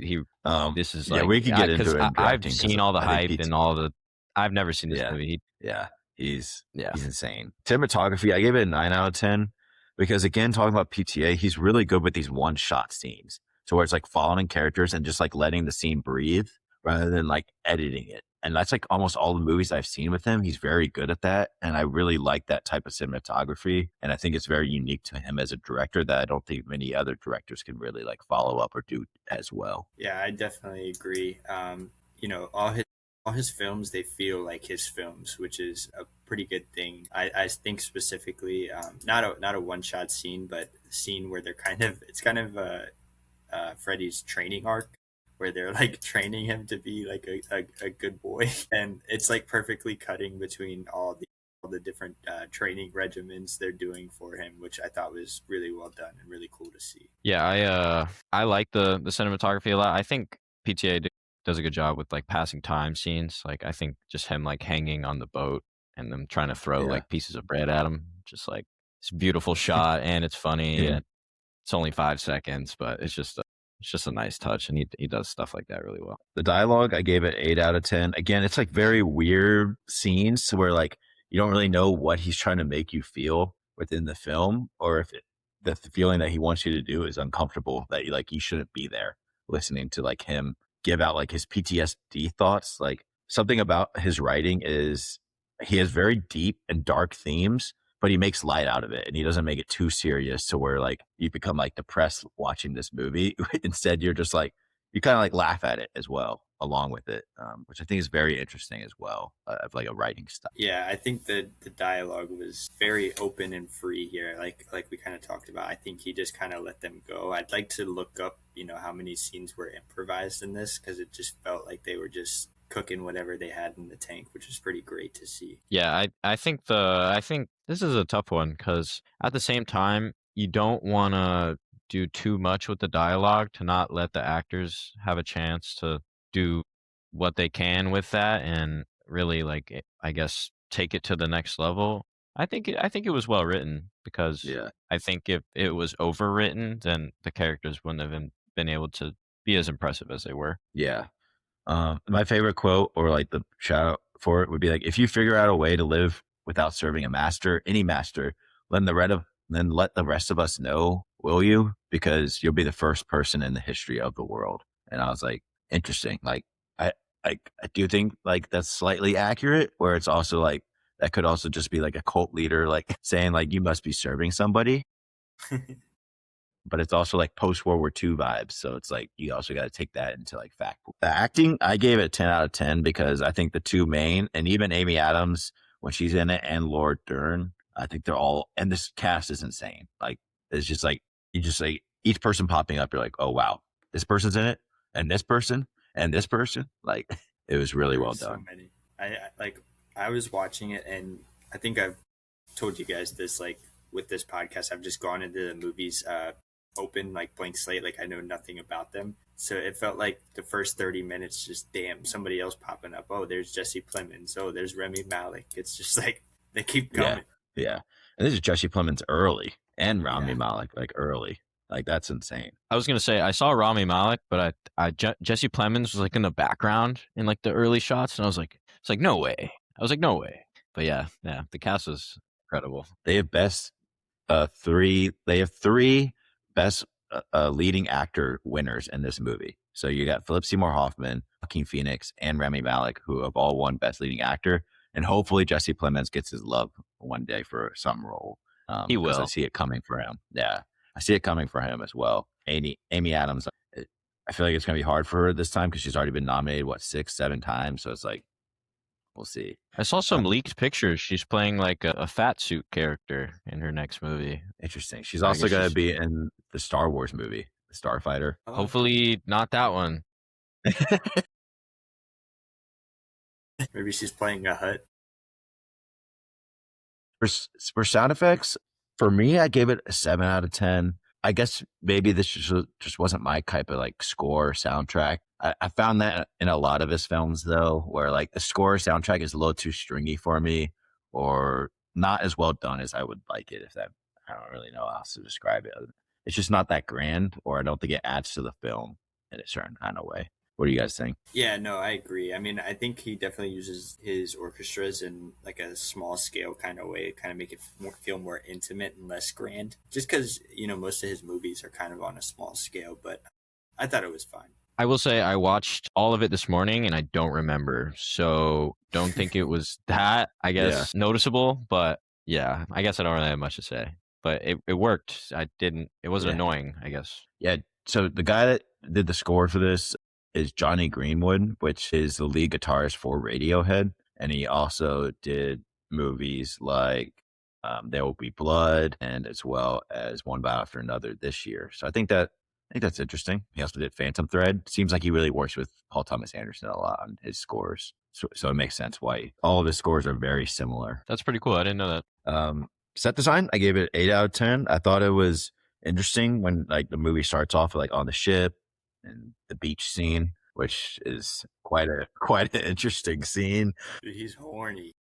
This is like we could get into it. I've seen all the hype and all the. I've never seen this movie. He's insane. Cinematography, I gave it a 9 out of 10 because again, talking about PTA, he's really good with these one shot scenes. So where it's like following characters and just like letting the scene breathe rather than like editing it. And that's like almost all the movies I've seen with him. He's very good at that. And I really like that type of cinematography. And I think it's very unique to him as a director that I don't think many other directors can really like follow up or do as well. Yeah, I definitely agree. All his films, they feel like his films, which is a pretty good thing. I think specifically, not a one shot scene, but a scene where it's kind of Freddy's training arc, where they're like training him to be like a good boy, and it's like perfectly cutting between all the different training regimens they're doing for him, which I thought was really well done and really cool to see. Yeah, I like the cinematography a lot. I think PTA does a good job with like passing time scenes. Like I think just him like hanging on the boat and them trying to throw like pieces of bread at him, just like it's a beautiful shot and it's funny. And it's only 5 seconds, but it's just a nice touch, and he does stuff like that really well. The dialogue, I gave it 8 out of 10. Again, it's like very weird scenes where like you don't really know what he's trying to make you feel within the film, or if the feeling that he wants you to do is uncomfortable, that you shouldn't be there listening to like him give out like his PTSD thoughts. Like something about his writing is he has very deep and dark themes, but he makes light out of it and he doesn't make it too serious to where like you become like depressed watching this movie. Instead, you're just like, you kind of like laugh at it as well along with it, which I think is very interesting as well, of like a writing style. Yeah, I think that the dialogue was very open and free here, like we kind of talked about. I think he just kind of let them go. I'd like to look up, how many scenes were improvised in this, because it just felt like they were just cooking whatever they had in the tank, which is pretty great to see. Yeah, I think this is a tough one because at the same time you don't want to do too much with the dialogue to not let the actors have a chance to do what they can with that and really like I guess take it to the next level. I think it was well written because I think if it was overwritten, then the characters wouldn't have been able to be as impressive as they were. Yeah. My favorite quote or like the shout out for it would be like, if you figure out a way to live without serving a master, any master, then let the rest of us know, will you? Because you'll be the first person in the history of the world. And I was like, interesting. Like I do think like that's slightly accurate, where it's also like that could also just be like a cult leader like saying like you must be serving somebody. But it's also like post World War II vibes. So it's like, you also got to take that into like fact. The acting, I gave it 10 out of 10 because I think the two main, and even Amy Adams, when she's in it, and Laura Dern, I think they're all, and this cast is insane. Like, it's just like, you just like each person popping up, you're like, oh wow, this person's in it, and this person, and this person. Like, it was really well So done. many. I was watching it, and I think I've told you guys this. Like with this podcast, I've just gone into the movies open, like blank slate. Like I know nothing about them, so it felt like the first 30 minutes, just damn, somebody else popping up. Oh, there's Jesse Plemons. Oh, there's Remy Malek. It's just like they keep Yeah, coming. yeah. And this is Jesse Plemons early, and Rami Yeah. Malek like early. Like, that's insane. I was gonna say I saw Rami Malek, but Jesse Plemons was like in the background in like the early shots, and I was like, it's like no way. I was like, no way. But yeah, the cast was incredible. They have three best leading actor winners in this movie. So you got Philip Seymour Hoffman, Joaquin Phoenix, and Rami Malek, who have all won best leading actor. And hopefully Jesse Plemons gets his love one day for some role. He because I will. see it coming for him. Yeah, I see it coming for him as well. Amy Adams, I feel like it's going to be hard for her this time because she's already been nominated, 6, 7 times. So it's like, we'll see. I saw some leaked pictures. She's playing like a fat suit character in her next movie. Interesting. She's I also guess going to she's- be in the Star Wars movie, The Starfighter. Oh, Hopefully not that one. maybe she's playing a Hut. For sound effects, for me, I gave it a 7 out of 10. I guess maybe this just wasn't my type of like score or soundtrack. I found that in a lot of his films though, where like the score or soundtrack is a little too stringy for me, or not as well done as I would like it. I don't really know how else to describe it. It's just not that grand, or I don't think it adds to the film in a certain kind of way. What do you guys think? Yeah, no, I agree. I mean, I think he definitely uses his orchestras in like a small scale kind of way, kind of make it feel more intimate and less grand. Just because most of his movies are kind of on a small scale, but I thought it was fine. I will say I watched all of it this morning and I don't remember. So don't think it was that, I guess, noticeable. But yeah, I guess I don't really have much to say. But it worked. It wasn't annoying, I guess. Yeah. So the guy that did the score for this is Johnny Greenwood, which is the lead guitarist for Radiohead. And he also did movies like There Will Be Blood, and as well as One Battle After Another this year. So I think that's interesting. He also did Phantom Thread. Seems like he really works with Paul Thomas Anderson a lot on his scores. So it makes sense why all of his scores are very similar. That's pretty cool. I didn't know that. Set design, I gave it 8 out of 10. I thought it was interesting when like the movie starts off like on the ship and the beach scene, which is quite an interesting scene. Dude, he's horny.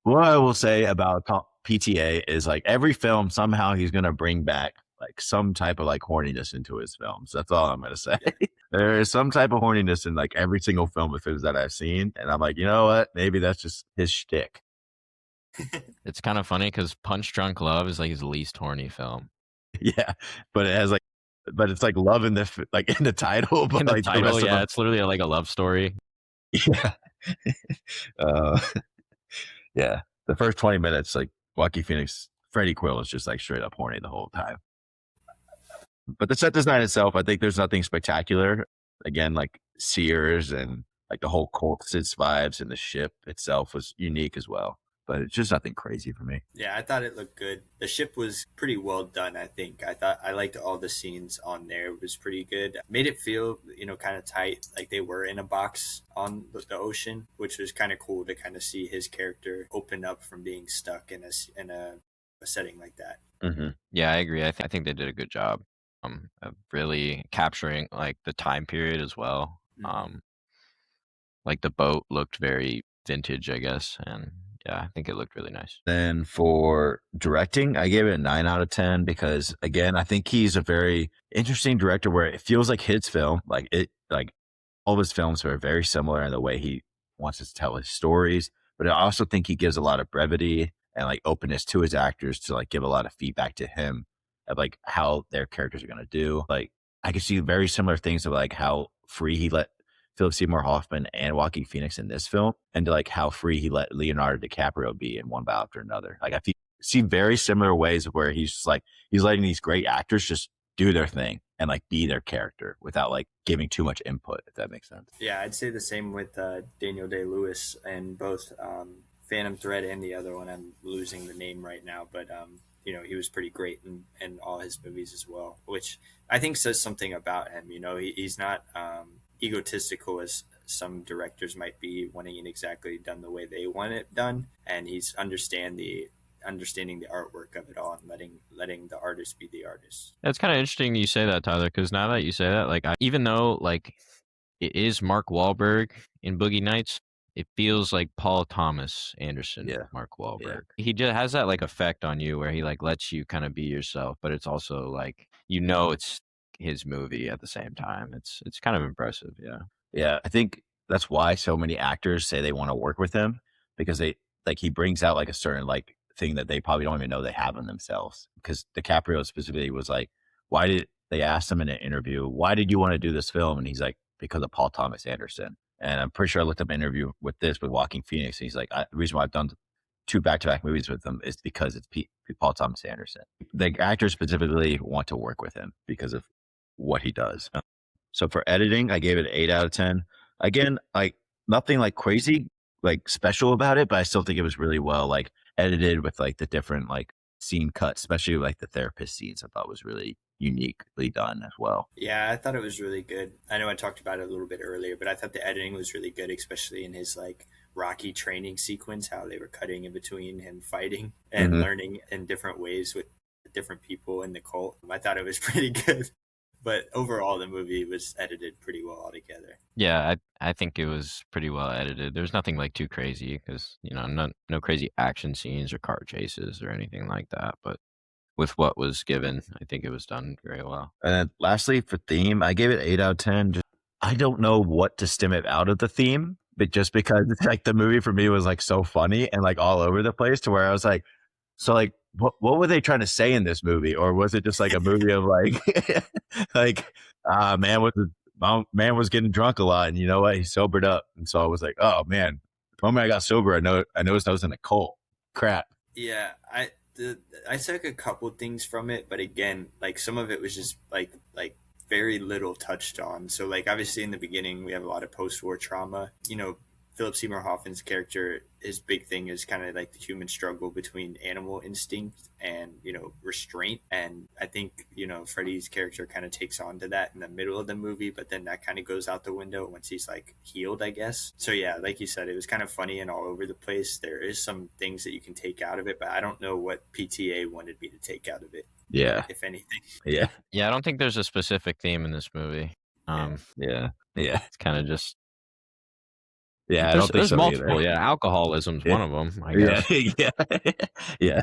What I will say about PTA is like every film somehow he's gonna bring back like some type of like horniness into his films. That's all I'm gonna say. There is some type of horniness in like every single film of his that I've seen, and I'm like, you know what? Maybe that's just his shtick. It's kind of funny because Punch Drunk Love is like his least horny film. Yeah, but it's like love in the title, but In the like title, the rest of them, it's literally like a love story. yeah. Yeah. The first 20 minutes, like Joaquin Phoenix, Freddie Quill is just like straight up horny the whole time. But the set design itself, I think there's nothing spectacular. Again, like Sears and like the whole Colts's vibes and the ship itself was unique as well. But it's just nothing crazy for me. Yeah, I thought it looked good. The ship was pretty well done, I think. I liked all the scenes on there. It was pretty good. Made it feel, kind of tight, like they were in a box on the ocean, which was kind of cool to kind of see his character open up from being stuck in a setting like that. Mm-hmm. Yeah, I agree. I think they did a good job of really capturing like the time period as well. Mhm. Like the boat looked very vintage, I guess, and yeah, I think it looked really nice. Then for directing, I gave it a 9 out of 10 because again, I think he's a very interesting director where it feels like his film, like all of his films are very similar in the way he wants to tell his stories. But I also think he gives a lot of brevity and like openness to his actors to like give a lot of feedback to him of like how their characters are going to do. Like I could see very similar things of like how free he let Philip Seymour Hoffman and Joaquin Phoenix in this film, and to like how free he let Leonardo DiCaprio be in One Battle After Another. Like I see very similar ways where he's just like he's letting these great actors just do their thing and like be their character without like giving too much input, if that makes sense. Yeah, I'd say the same with Daniel Day-Lewis and both Phantom Thread and the other one. I'm losing the name right now, but he was pretty great in all his movies as well, which I think says something about him. He's not egotistical as some directors might be, wanting it exactly done the way they want it done, and he's understanding the artwork of it all and letting the artist be the artist. It's kind of interesting you say that, Tyler, because now that you say that, like, even though like it is Mark Wahlberg in Boogie Nights, it feels like Paul Thomas Anderson, Mark Wahlberg. Yeah. He just has that like effect on you where he like lets you kind of be yourself, but it's also like it's his movie at the same time. It's kind of impressive. Yeah, I think that's why so many actors say they want to work with him, because he brings out like a certain like thing that they probably don't even know they have in themselves. Because DiCaprio specifically was like, why did they ask him in an interview, why did you want to do this film? And he's like, because of Paul Thomas Anderson. And I'm pretty sure I looked up an interview with Joaquin Phoenix, and he's like, the reason why I've done 2 back-to-back movies with him is because it's Paul Thomas Anderson. The actors specifically want to work with him because of what he does. So for editing, I gave it an 8 out of 10. Again, like nothing like crazy, like special about it, but I still think it was really well like edited with like the different like scene cuts, especially like the therapist scenes. I thought was really uniquely done as well. Yeah, I thought it was really good. I know I talked about it a little bit earlier, but I thought the editing was really good, especially in his like Rocky training sequence, how they were cutting in between him fighting and learning in different ways with different people in the cult. I thought it was pretty good. But overall, the movie was edited pretty well altogether. Yeah, I think it was pretty well edited. There's nothing like too crazy because, no crazy action scenes or car chases or anything like that. But with what was given, I think it was done very well. And then lastly, for theme, I gave it 8 out of 10. I don't know what to stem it out of the theme, but just because like the movie for me was like so funny and like all over the place to where I was like, so like, what were they trying to say in this movie? Or was it just like a movie of like, man was getting drunk a lot, and you know what? He sobered up. And so I was like, oh man, the moment I got sober, I noticed I was in a cult. Crap. Yeah. I took a couple things from it, but again, like some of it was just like very little touched on. So like obviously in the beginning we have a lot of post-war trauma. Philip Seymour Hoffman's character, his big thing is kind of like the human struggle between animal instinct and, restraint. And I think, Freddie's character kind of takes on to that in the middle of the movie, but then that kind of goes out the window once he's like healed, I guess. So yeah, like you said, it was kind of funny and all over the place. There is some things that you can take out of it, but I don't know what PTA wanted me to take out of it. Yeah. If anything. Yeah. Yeah, I don't think there's a specific theme in this movie. Yeah. It's kind of just. Yeah, I don't think there's so multiple. either. Yeah, alcoholism's one of them. I guess. Yeah.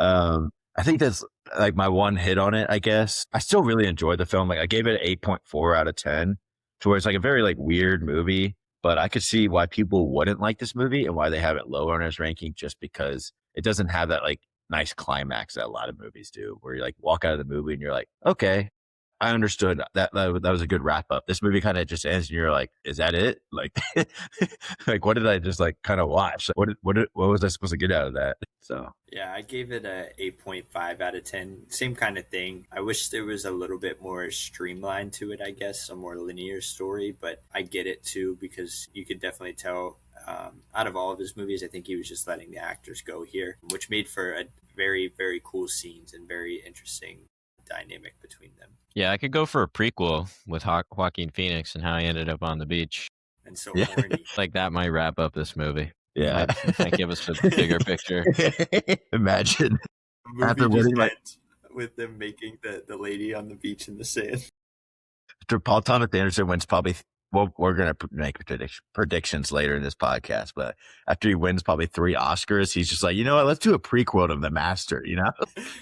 I think that's like my one hit on it. I guess I still really enjoyed the film. Like I gave it an 8.4 out of 10, to where it's like a very like weird movie. But I could see why people wouldn't like this movie and why they have it lower on his ranking, just because it doesn't have that like nice climax that a lot of movies do, where you like walk out of the movie and you're like, okay, I understood that was a good wrap up. This movie kind of just ends and you're like, is that it? Like, like what did I just like kind of watch? What was I supposed to get out of that? So yeah, I gave it a 8.5 out of 10. Same kind of thing. I wish there was a little bit more streamlined to it, I guess, a more linear story, but I get it too, because you could definitely tell out of all of his movies, I think he was just letting the actors go here, which made for a very, very cool scenes and very interesting dynamic between them. Yeah, I could go for a prequel with Joaquin Phoenix and how he ended up on the beach. And so horny. Like that might wrap up this movie. Yeah. Might give us a bigger picture. Imagine. After with them making the lady on the beach in the sand. After Paul Thomas Anderson wins probably, well, we're going to make predictions later in this podcast, but after he wins probably 3 Oscars, he's just like, you know what, let's do a prequel of The Master, you know?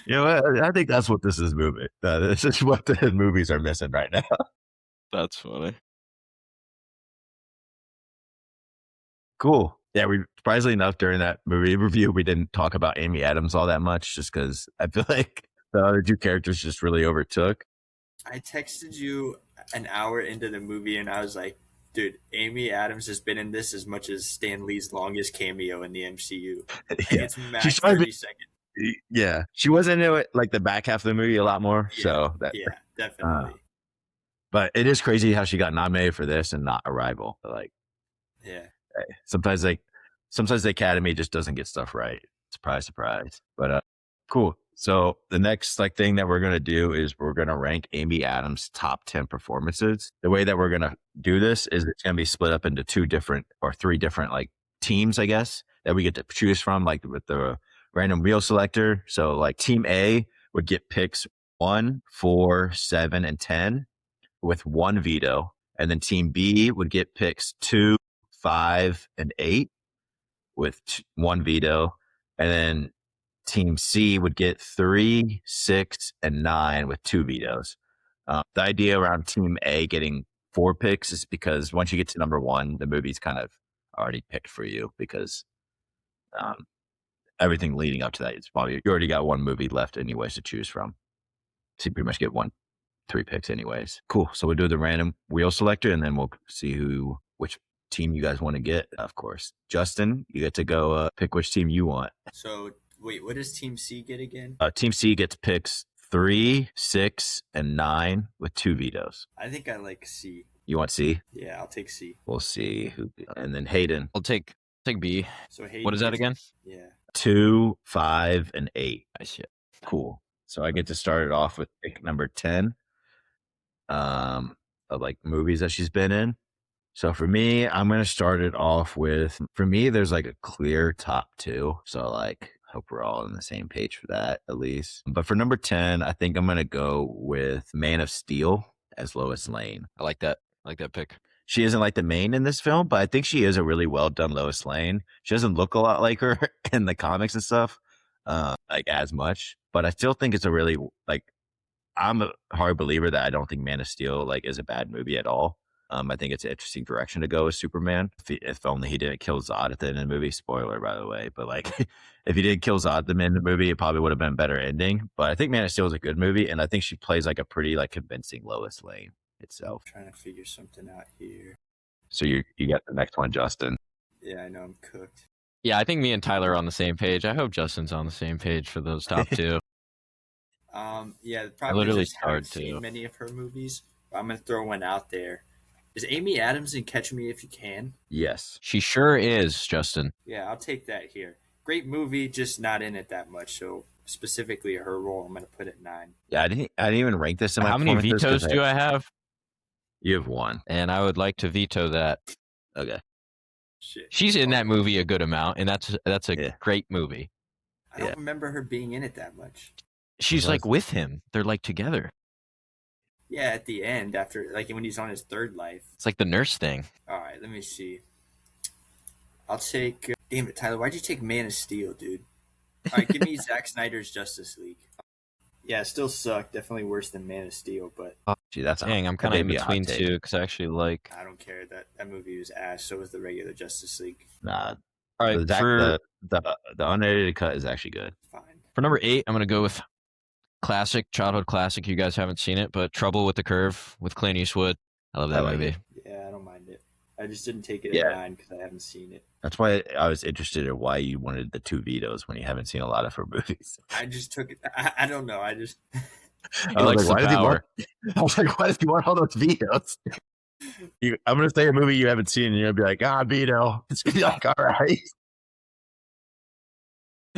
You know what? I think that's what this is moving. This is what the movies are missing right now. That's funny. Cool. Yeah, we surprisingly enough during that movie review, we didn't talk about Amy Adams all that much, just because I feel like the other 2 characters just really overtook. I texted you an hour into the movie and I was like, dude, Amy Adams has been in this as much as Stan Lee's longest cameo in the MCU. Yeah. It's max 30 seconds. Yeah. She was in it like the back half of the movie a lot more. Yeah, so definitely. But it is crazy how she got nominated for this and not Arrival. Like, yeah. Sometimes like sometimes the Academy just doesn't get stuff right. Surprise, surprise. But cool. So the next like thing that we're gonna do is we're gonna rank Amy Adams' top 10 performances. The way that we're gonna do this is it's gonna be split up into 3 different like teams, I guess, that we get to choose from, like with the random wheel selector. So like Team A would get picks 1, 4, 7, and 10 with 1 veto, and then Team B would get picks 2, 5, and 8 with 1 veto, and then Team C would get 3, 6, and 9 with 2 vetoes. The idea around Team A getting 4 picks is because once you get to number 1, the movie's kind of already picked for you because everything leading up to that is probably you already got 1 movie left anyways to choose from. So you pretty much get 3 picks anyways. Cool. So we'll do the random wheel selector and then we'll see which team you guys want to get. Of course, Justin, you get to go pick which team you want. So wait, what does Team C get again? Team C gets picks 3, 6, and 9 with 2 vetoes. I think I like C. You want C? Yeah, I'll take C. We'll see who. And then Hayden. I'll take B. So Hayden, What is that again? Yeah. 2, 5, and 8. I see. Cool. So I get to start it off with pick number 10. Of like movies that she's been in. So for me, I'm going to start it off with, for me, there's like a clear top 2. So like, hope we're all on the same page for that at least. But for number 10, I think I'm going to go with Man of Steel as Lois Lane. I like that. I like that pick. She isn't like the main in this film, but I think she is a really well done Lois Lane. She doesn't look a lot like her in the comics and stuff, like as much, but I still think it's a really like, I'm a hard believer that I don't think Man of Steel like is a bad movie at all. I think it's an interesting direction to go with Superman. If only he didn't kill Zod at the end of the movie. Spoiler, by the way. But like, if he didn't kill Zod at the end of the movie, it probably would have been a better ending. But I think Man of Steel is a good movie, and I think she plays like a pretty like convincing Lois Lane itself. I'm trying to figure something out here. So you got the next one, Justin. Yeah, I know I'm cooked. Yeah, I think me and Tyler are on the same page. I hope Justin's on the same page for those top 2. Yeah, probably literally just haven't started to. seen many of her movies. But I'm gonna throw one out there. Is Amy Adams in Catch Me If You Can? Yes. She sure is, Justin. Yeah, I'll take that here. Great movie, just not in it that much. So specifically her role, I'm gonna put it 9. Yeah, I didn't even rank this in my How many performances vetoes 'cause do I have? You have 1. And I would like to veto that. Okay. Shit. She's in that movie a good amount, and that's a Yeah. great movie. I don't remember her being in it that much. She's like with him. They're like together. Yeah, at the end, after like when he's on his 3rd life. It's like the nurse thing. All right, let me see. I'll take. Damn it, Tyler! Why'd you take Man of Steel, dude? All right, give me Zack Snyder's Justice League. Yeah, it still sucked. Definitely worse than Man of Steel, but Gee, that's Dang, I'm kind of in between 2 because I actually like. I don't care. That movie was ass. So was the regular Justice League. Nah. All right, the unedited cut is actually good. Fine. for number 8, I'm gonna go with childhood classic. You guys haven't seen it, but Trouble with the Curve with Clint Eastwood. I love that movie. Yeah, I don't mind it. I just didn't take it Yeah. at 9 because I haven't seen it. That's why I was interested in why you wanted the 2 vetoes when you haven't seen a lot of her movies. I just took it. I don't know. I just. He likes the power. I was like, why does he want all those vetoes? I'm going to say a movie you haven't seen, and you're going to be like, veto. It's going to be like, all right.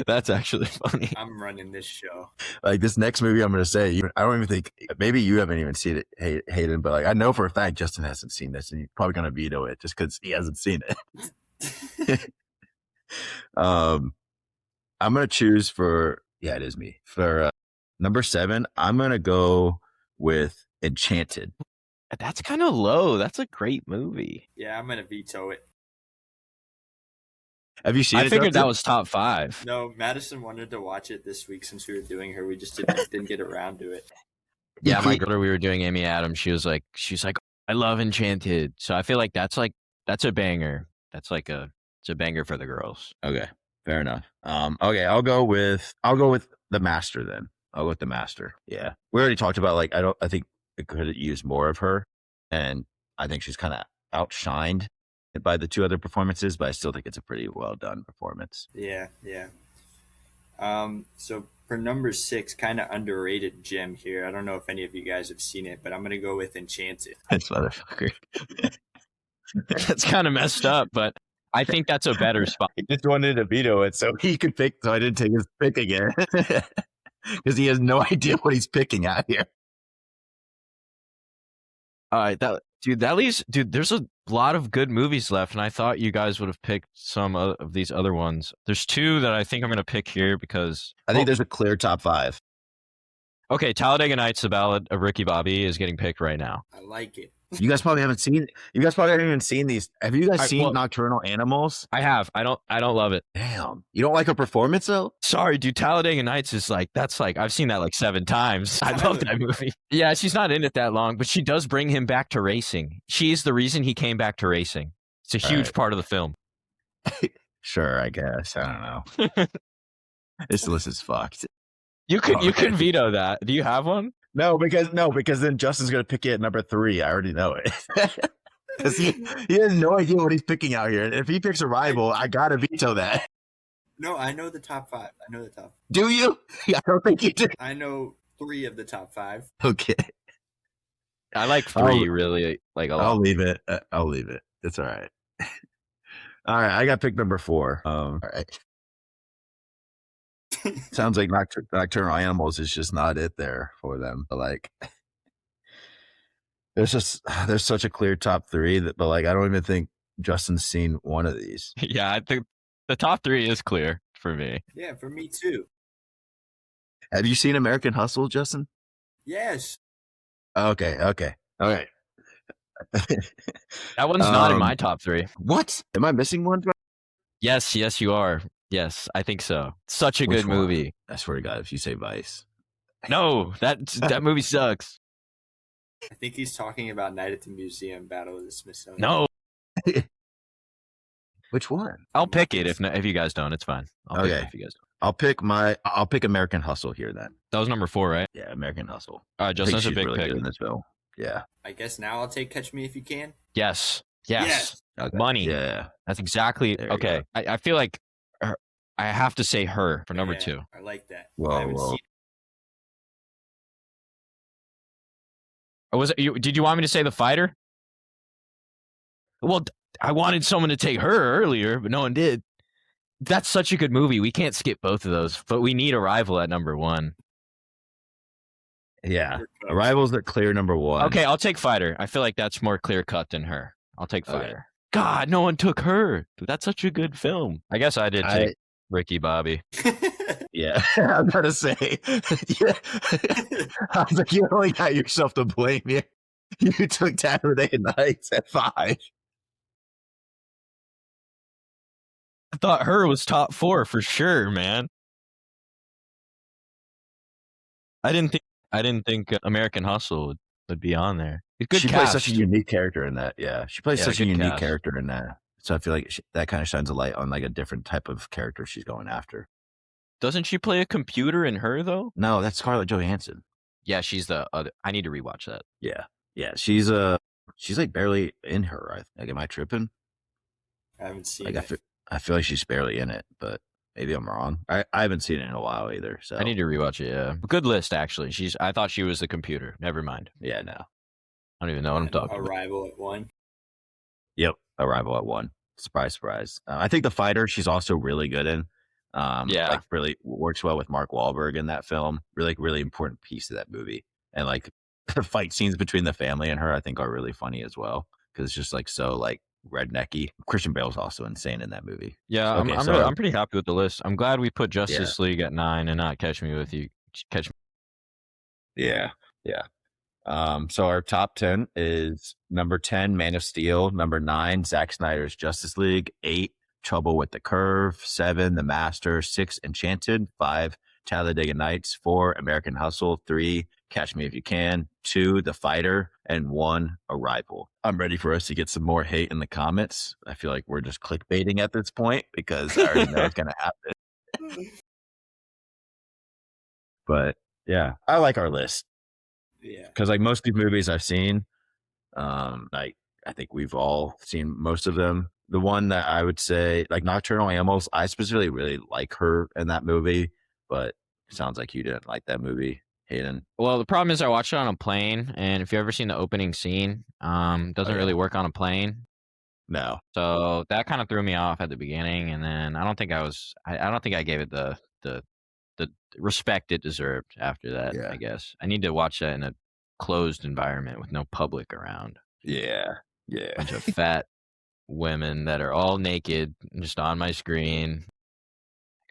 That's actually funny. I'm running this show. Like this next movie I'm going to say, I don't even think, maybe you haven't even seen it, Hayden, but like I know for a fact Justin hasn't seen this, and he's probably going to veto it just because he hasn't seen it. I'm going to choose it is me. For number 7, I'm going to go with Enchanted. That's kind of low. That's a great movie. Yeah, I'm gonna veto it. Have you seen it? I figured Justin? that was top 5. No, Madison wanted to watch it this week since we were doing her. We just didn't get around to it. Yeah, my girl, we were doing Amy Adams. She's like, I love Enchanted. So I feel like that's a banger. It's a banger for the girls. Okay, fair enough. Okay, I'll go with The Master then. I'll go with The Master. Yeah, we already talked about I think it could use more of her, and I think she's kind of outshined by the 2 other performances, but I still think it's a pretty well done performance. Yeah. So for number 6, kind of underrated gem here. I don't know if any of you guys have seen it, but I'm gonna go with Enchanted. This motherfucker. That's kind of messed up, but I think that's a better spot. He just wanted to veto it so he could pick, so I didn't take his pick again. Because he has no idea what he's picking out here. All right, there's a lot of good movies left, and I thought you guys would have picked some of these other ones. There's two that I think I'm going to pick here because I think there's a clear top 5. Okay, Talladega Nights, The Ballad of Ricky Bobby is getting picked right now. I like it. You guys probably haven't seen. You guys probably haven't even seen these. Have you guys seen Nocturnal Animals? I have. I don't love it. Damn, you don't like her performance though? Sorry, dude. Talladega Nights is that's I've seen that 7 times. I love that movie. Yeah, she's not in it that long, but she does bring him back to racing. She's the reason he came back to racing. It's a huge part of the film. Sure, I guess. I don't know. This list is fucked. You can veto that. Do you have one? No, because then Justin's gonna pick it at number 3. I already know it. Because he has no idea what he's picking out here. And if he picks Arrival, I gotta veto that. No, I know the top 5. I know the top. Do you? I don't think you do. I know 3 of the top 5. Okay. I like 3 really a lot. I'll leave it. It's all right. All right, I got pick number 4. All right. Sounds like Nocturnal Animals is just not it there for them. But there's such a clear top 3 but I don't even think Justin's seen one of these. Yeah, I think the top 3 is clear for me. Yeah, for me too. Have you seen American Hustle, Justin? Yes. Okay. All right. That one's not in my top 3. What? Am I missing one? Yes, you are. Yes, I think so. Such a good movie. I swear to God, if you say Vice. No, that movie sucks. I think he's talking about Night at the Museum, Battle of the Smithsonian. No. Which one? I'll pick it if you guys don't. It's fine. I'll pick it if you guys don't. I'll pick American Hustle here then. That was number 4, right? Yeah, American Hustle. All right, Justin, that's a big really pick good in this film. Yeah. I guess now I'll take Catch Me If You Can. Yes. Okay. Money. Yeah. That's exactly okay. I feel like I have to say Her for number 2. I like that. Whoa. Or was it you? Did you want me to say The Fighter? Well, I wanted someone to take Her earlier, but no one did. That's such a good movie. We can't skip both of those, but we need Arrival at number 1. Yeah. Arrival's the clear number 1. Okay, I'll take Fighter. I feel like that's more clear cut than Her. I'll take Fighter. Okay. God, no one took Her. That's such a good film. I guess I did take Ricky Bobby. Yeah, I'm gonna say. Yeah. I was like, you only got yourself to blame here. You took Talladega Nights at 5. I thought Her was top 4 for sure, man. I didn't think American Hustle would be on there. She plays such a unique character in that. Yeah, she plays such a unique character in that. So I feel like that kind of shines a light on a different type of character she's going after. Doesn't she play a computer in Her though? No, that's Scarlett Johansson. Yeah, she's the other. I need to rewatch that. Yeah, she's barely in Her. Am I tripping? I haven't seen it. I feel like she's barely in it, but maybe I'm wrong. I haven't seen it in a while either. So I need to rewatch it. Yeah, good list actually. I thought she was the computer. Never mind. Yeah, no. I don't even know what I'm talking about. Arrival at 1. Yep, Arrival at 1. Surprise. I think The Fighter, she's also really good in. Really works well with Mark Wahlberg in that film. Really important piece of that movie. And the fight scenes between the family and her, I think, are really funny as well because it's just so rednecky. Christian Bale's also insane in that movie. Yeah, I'm pretty happy with the list. I'm glad we put Justice League at 9 and not Catch Me If You Can. Yeah. So our top 10 is number 10, Man of Steel. Number 9, Zack Snyder's Justice League. 8, Trouble with the Curve. 7, The Master. 6, Enchanted. 5, Talladega Nights. 4, American Hustle. 3, Catch Me If You Can. 2, The Fighter. And 1, Arrival. I'm ready for us to get some more hate in the comments. I feel like we're just clickbaiting at this point because I already know it's going to happen. But yeah, I like our list. Yeah, because most of these movies I've seen, I think we've all seen most of them. The one that I would say, Nocturnal Animals, I specifically really like her in that movie, but it sounds like you didn't like that movie, Hayden. Well, the problem is I watched it on a plane, and if you've ever seen the opening scene, doesn't really work on a plane. No. So that kind of threw me off at the beginning, and then I don't think I gave it the respect it deserved after that. Yeah. I guess I need to watch that in a closed environment with no public around. Yeah. Yeah. Bunch of fat women that are all naked just on my screen.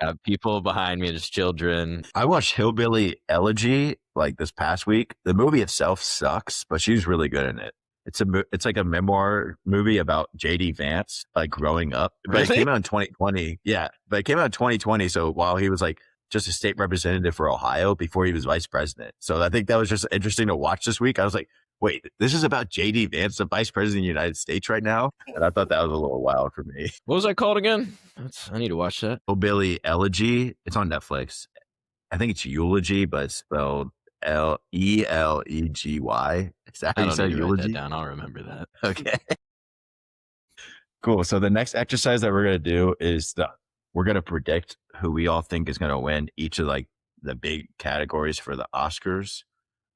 Got people behind me, there's children. I watched Hillbilly Elegy like this past week. The movie itself sucks, but she's really good in it. It's like a memoir movie about JD Vance, like growing up. But it Really? came out in 2020. Yeah. But it came out in 2020. So while he was like just a state representative for Ohio before he was vice president. So I think that was just interesting to watch this week. I was like, wait, this is about JD Vance, the vice president of the United States right now? And I thought that was a little wild for me. What was that called again? I need to watch that. Hillbilly Elegy. It's on Netflix. I think it's eulogy, but it's spelled Elegy. Is that how I you don't say need to write that eulogy? down. I'll remember that. Okay. Cool. So the next exercise that we're gonna do is we're gonna predict who we all think is gonna win each of like the big categories for the Oscars.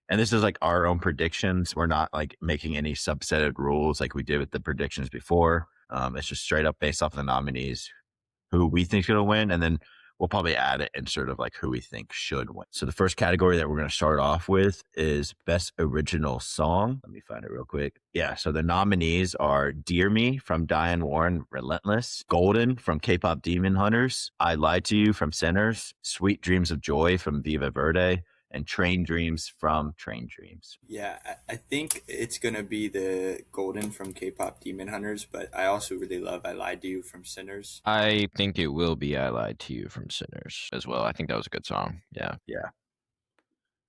And this is like our own predictions. We're not like making any subsetted rules like we did with the predictions before. It's just straight up based off the nominees, who we think is going to win, and then we'll probably add an insert of like who we think should win. So the first category that we're going to start off with is Best Original Song. Let me find it real quick. Yeah, so the nominees are Dear Me from Diane Warren, Relentless, Golden from K-Pop Demon Hunters, I Lied to You from Sinners, Sweet Dreams of Joy from Viva Verde, and Train Dreams from Train Dreams. Yeah, I think it's going to be the Golden from K-Pop Demon Hunters, but I also really love I Lied to You from Sinners. I think it will be I Lied to You from Sinners as well. I think that was a good song. Yeah. Yeah.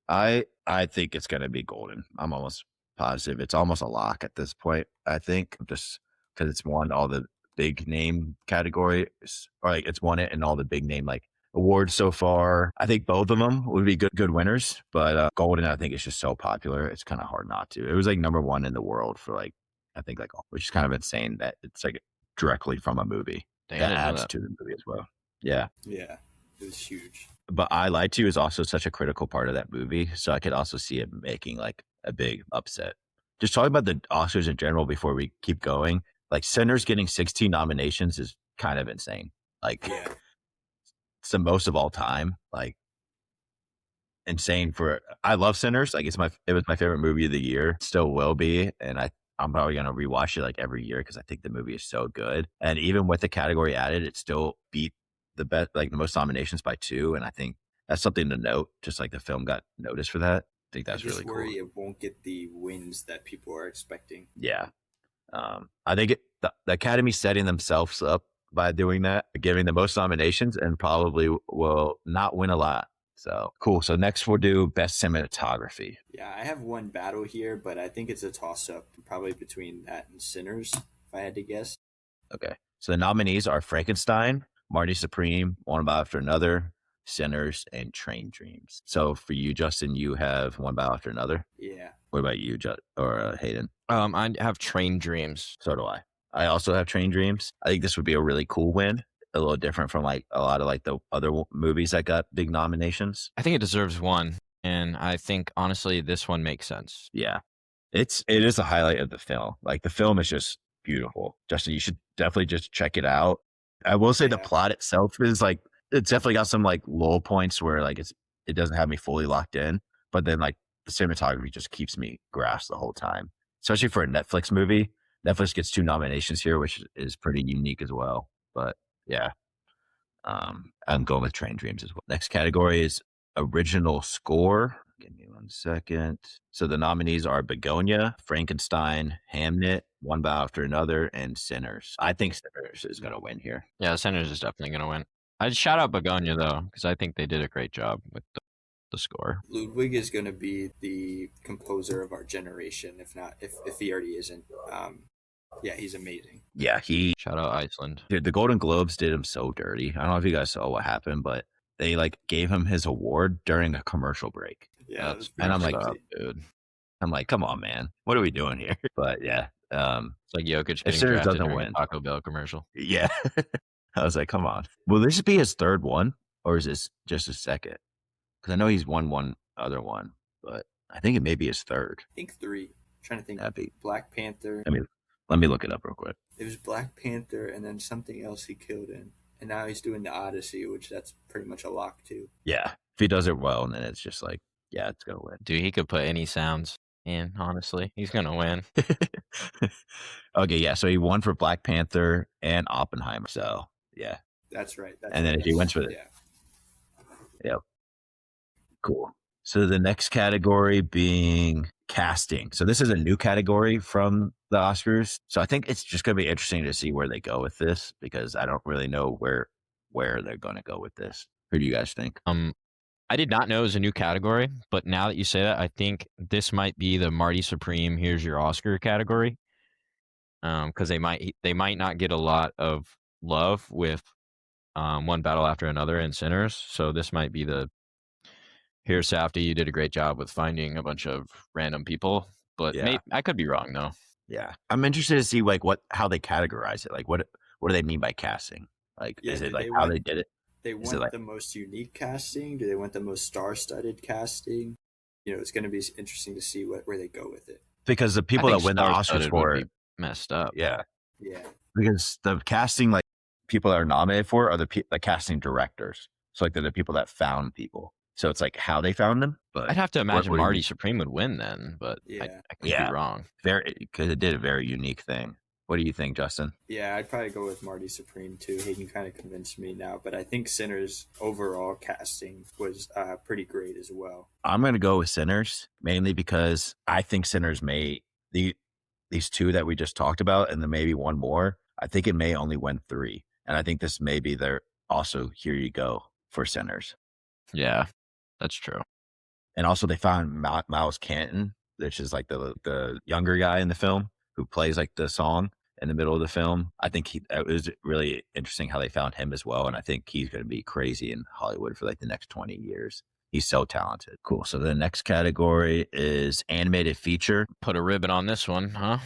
I think it's going to be Golden. I'm almost positive. It's almost a lock at this point, I think, just because it's won all the big name categories, or like it's won it in all the big name like awards so far. I think both of them would be good winners, but Golden, I think, is just so popular. It's kind of hard not to. It was like #1 in the world for like, I think like, which is kind of insane that it's like directly from a movie. Dang, I That didn't know adds that. to the movie as well. Yeah. Yeah, it was huge. But I Lied to You is also such a critical part of that movie. So I could also see it making like a big upset. Just talking about the Oscars in general before we keep going, like Sinners getting 16 nominations is kind of insane. Like Yeah, it's the most of all time. Like insane for, I love Sinners. Like it was my favorite movie of the year. Still will be. And I'm probably going to rewatch it like every year because I think the movie is so good. And even with the category added, it still beat the best, like the most nominations by 2. And I think that's something to note. Just like the film got noticed for that. I think that's I just really worry cool. it won't get the wins that people are expecting. Yeah. I think the Academy setting themselves up by doing that, giving the most nominations, and probably will not win a lot. So cool. So next we'll do Best Cinematography. Yeah, I have one battle here, but I think it's a toss-up, probably between that and Sinners, if I had to guess. Okay. So the nominees are Frankenstein, Marty Supreme, One Bow After Another, Sinners, and Train Dreams. So for you, Justin, you have One Bow After Another. Yeah. What about you, Hayden? I have Train Dreams. So do I. I also have Train Dreams. I think this would be a really cool win. A little different from like a lot of like the other movies that got big nominations. I think it deserves one, and I think honestly this one makes sense. Yeah. It is a highlight of the film. Like the film is just beautiful. Justin, you should definitely just check it out. I will say the Yeah. plot itself is like, it's definitely got some like lull points where like it doesn't have me fully locked in, but then like the cinematography just keeps me grasped the whole time, especially for a Netflix movie. Netflix gets 2 nominations here, which is pretty unique as well. But yeah, I'm going with Train Dreams as well. Next category is Original Score. Give me 1 second. So the nominees are Begonia, Frankenstein, Hamnet, One Bow After Another, and Sinners. I think Sinners is going to win here. Yeah, Sinners is definitely going to win. I'd shout out Begonia though, because I think they did a great job with the score. Ludwig is going to be the composer of our generation, if he already isn't. Yeah, he's amazing. Yeah, Shout out Iceland. dude, the Golden Globes did him so dirty. I don't know if you guys saw what happened, but they like gave him his award during a commercial break. Yeah, That's and I'm like, messed up, dude. I'm like, come on, man, what are we doing here? But yeah, It's like Jokic getting Sinners drafted doesn't during a win. Taco Bell commercial. yeah. I was like, come on. Will this be his third one, or is this just his second? Because I know he's won one other one, but I think it may be his third. I think 3. I'm trying to think. That'd be, Black Panther. I mean, Let me look it up real quick. It was Black Panther and then something else he killed in. And now he's doing the Odyssey, which that's pretty much a lock too. Yeah. If he does it well, then it's just like, yeah, it's going to win. Dude, he could put any sounds in, honestly. He's going to win. Okay, yeah. So he won for Black Panther and Oppenheimer. So, yeah. That's right. And then if he wins for it. Yeah. Yep. Cool. So the next category being casting. So this is a new category from the Oscars. So I think it's just going to be interesting to see where they go with this, because I don't really know where they're going to go with this. Who do you guys think? I did not know it was a new category, but now that you say that, I think this might be the Marty Supreme Here's Your Oscar category. Because they might not get a lot of love with One Battle After Another and Sinners. So this might be the Here's Safdie, you did a great job with finding a bunch of random people, but I could be wrong though. Yeah, I'm interested to see like how they categorize it. Like what do they mean by casting? Like is it like how they did it? They want the most unique casting? Do they want the most star-studded casting? You know, it's going to be interesting to see where they go with it. Because the people that win the Oscars for it messed up. Yeah. Yeah. Because the casting, like people that are nominated for are the casting directors. So like they're the people that found people. So it's like how they found them. But I'd have to imagine Marty Supreme would win then, but I could be wrong. Because it did a very unique thing. What do you think, Justin? Yeah, I'd probably go with Marty Supreme too. Hayden kind of convinced me now, but I think Sinners' overall casting was pretty great as well. I'm going to go with Sinners, mainly because I think Sinners may, these two that we just talked about, and then maybe one more, I think it may only win 3. And I think this may be their also here you go for Sinners. Yeah, that's true. And also they found Miles Canton, which is like the younger guy in the film who plays like the song in the middle of the film. I think it was really interesting how they found him as well. And I think he's going to be crazy in Hollywood for like the next 20 years. He's so talented. Cool. So the next category is animated feature. Put a ribbon on this one, huh?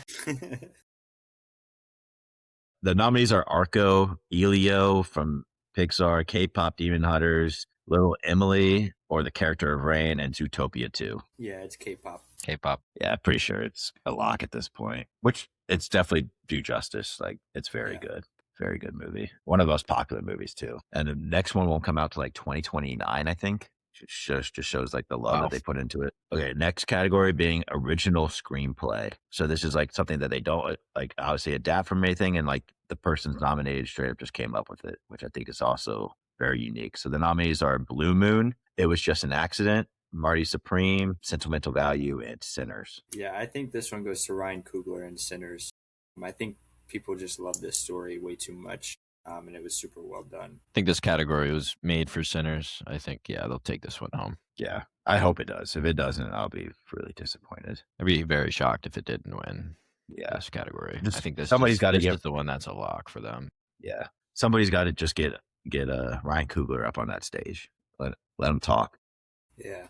The nominees are Arco, Elio from Pixar, K-pop Demon Hunters, Little Emily, or the character of Rain, and Zootopia 2. Yeah, it's K-pop. K-pop. Yeah, pretty sure it's a lock at this point, which it's definitely do justice. Like it's very good. Very good movie. One of the most popular movies too. And the next one won't come out to like 2029, I think. Just shows like the love that they put into it. Okay, next category being original screenplay. So this is like something that they don't like obviously adapt from anything, and like the person's nominated straight up just came up with it, which I think is also very unique. So the nominees are Blue Moon, It Was Just an Accident, Marty Supreme, Sentimental Value, and Sinners. Yeah, I think this one goes to Ryan Coogler and Sinners. I think people just love this story way too much. And it was super well done. I think this category was made for Sinners. I think, they'll take this one home. Yeah, I hope it does. If it doesn't, I'll be really disappointed. I'd be very shocked if it didn't win this category. I think this is the one that's a lock for them. Yeah, somebody's got to just get Ryan Coogler up on that stage. Let him talk. Yeah.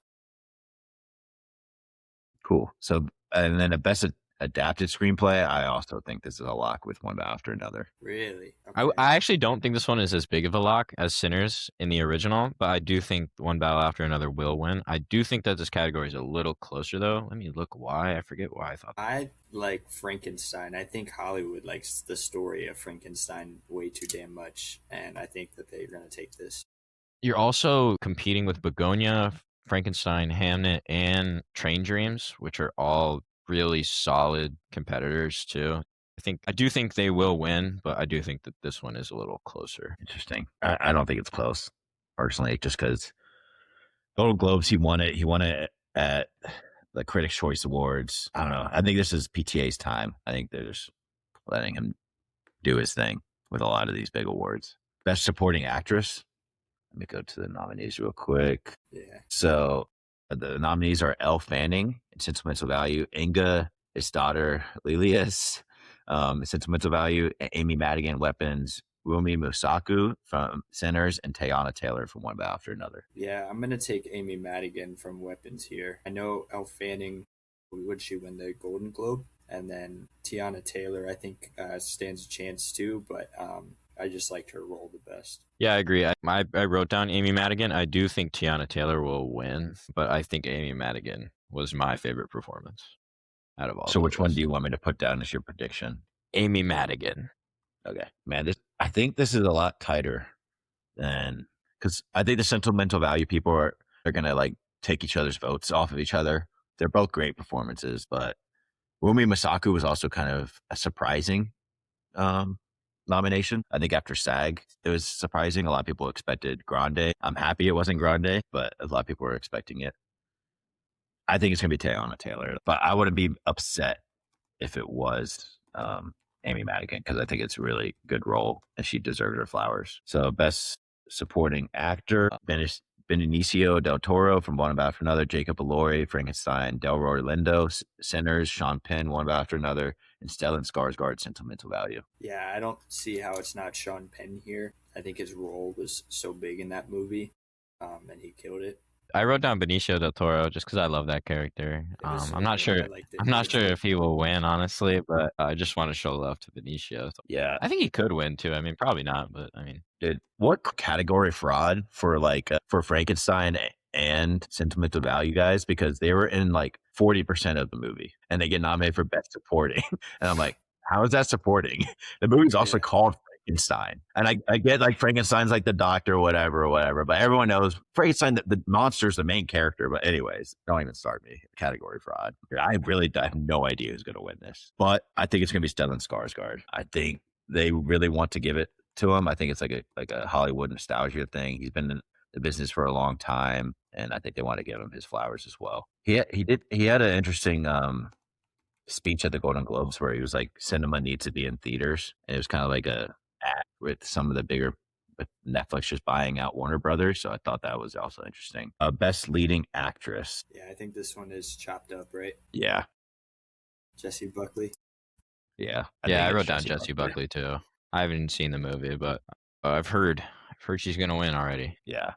Cool. So, and then a best adapted screenplay, I also think this is a lock with One After Another. Really? Okay. I actually don't think this one is as big of a lock as Sinners in the original, but I do think One Battle After Another will win. I do think that this category is a little closer, though. Let me look why. I forget why I thought that. I like Frankenstein. I think Hollywood likes the story of Frankenstein way too damn much, and I think that they're going to take this. You're also competing with Begonia, Frankenstein, Hamnet, and Train Dreams, which are all really solid competitors too. I do think they will win, but I do think that this one is a little closer. Interesting. I don't think it's close, personally, just because Golden Globes, he won it at the Critics' Choice Awards. I don't know. I think this is PTA's time. I think they're just letting him do his thing with a lot of these big awards. Best Supporting Actress. Let me go to the nominees real quick. Yeah. So the nominees are Elle Fanning in Sentimental Value, Inga, his daughter Lilias, Sentimental Value, Amy Madigan, Weapons, Rumi Musaku from Sinners, and Teyana Taylor from One After Another. Yeah, I'm going to take Amy Madigan from Weapons here. I know Elle Fanning, would she win the Golden Globe? And then Teyana Taylor, I think, stands a chance too, but I just liked her role the best. Yeah, I agree. I wrote down Amy Madigan. I do think Teyana Taylor will win, but I think Amy Madigan was my favorite performance out of all. So which one do you want me to put down as your prediction? Amy Madigan. Okay, man, I think this is a lot tighter than, because I think the sentimental value people are gonna like take each other's votes off of each other. They're both great performances, but Wumi Masaku was also kind of a surprising nomination. I think after SAG, it was surprising. A lot of people expected Grande. I'm happy it wasn't Grande, but a lot of people were expecting it. I think it's gonna be Teyana Taylor, but I wouldn't be upset if it was Amy Madigan, because I think it's a really good role and she deserved her flowers. So best supporting actor, Benicio del Toro from One About After Another, Jacob Elordi, Frankenstein, Delroy Lindo, Sinners, Sean Penn, One About After Another, and Stellan Skarsgård, Sentimental Value. Yeah, I don't see how it's not Sean Penn here. I think his role was so big in that movie, and he killed it. I wrote down Benicio del Toro just because I love that character. I'm not sure. I'm not sure if he will win, honestly, but I just want to show love to Benicio. Yeah, I think he could win too. I mean, probably not, but I mean, dude, what category fraud for for Frankenstein and Sentimental Value, guys? Because they were in like 40% of the movie, and they get nominated for best supporting, and I'm like, how is that supporting? The movie's also called Frankenstein. And I get like Frankenstein's like the doctor or whatever, but everyone knows Frankenstein, the monster's the main character. But anyways, don't even start me. Category fraud. I have no idea who's going to win this, but I think it's going to be Stellan Skarsgård. I think they really want to give it to him. I think it's like a Hollywood nostalgia thing. He's been in the business for a long time, and I think they want to give him his flowers as well. He had an interesting speech at the Golden Globes where he was like, cinema needs to be in theaters, and it was kind of like a act with some of the bigger, with Netflix just buying out Warner Brothers. So I thought that was also interesting. Best leading actress. Yeah, I think this one is chopped up, right? Yeah. Jessie Buckley. Yeah. I wrote down Jessie Buckley too. I haven't seen the movie, but I've heard she's gonna win already. Yeah.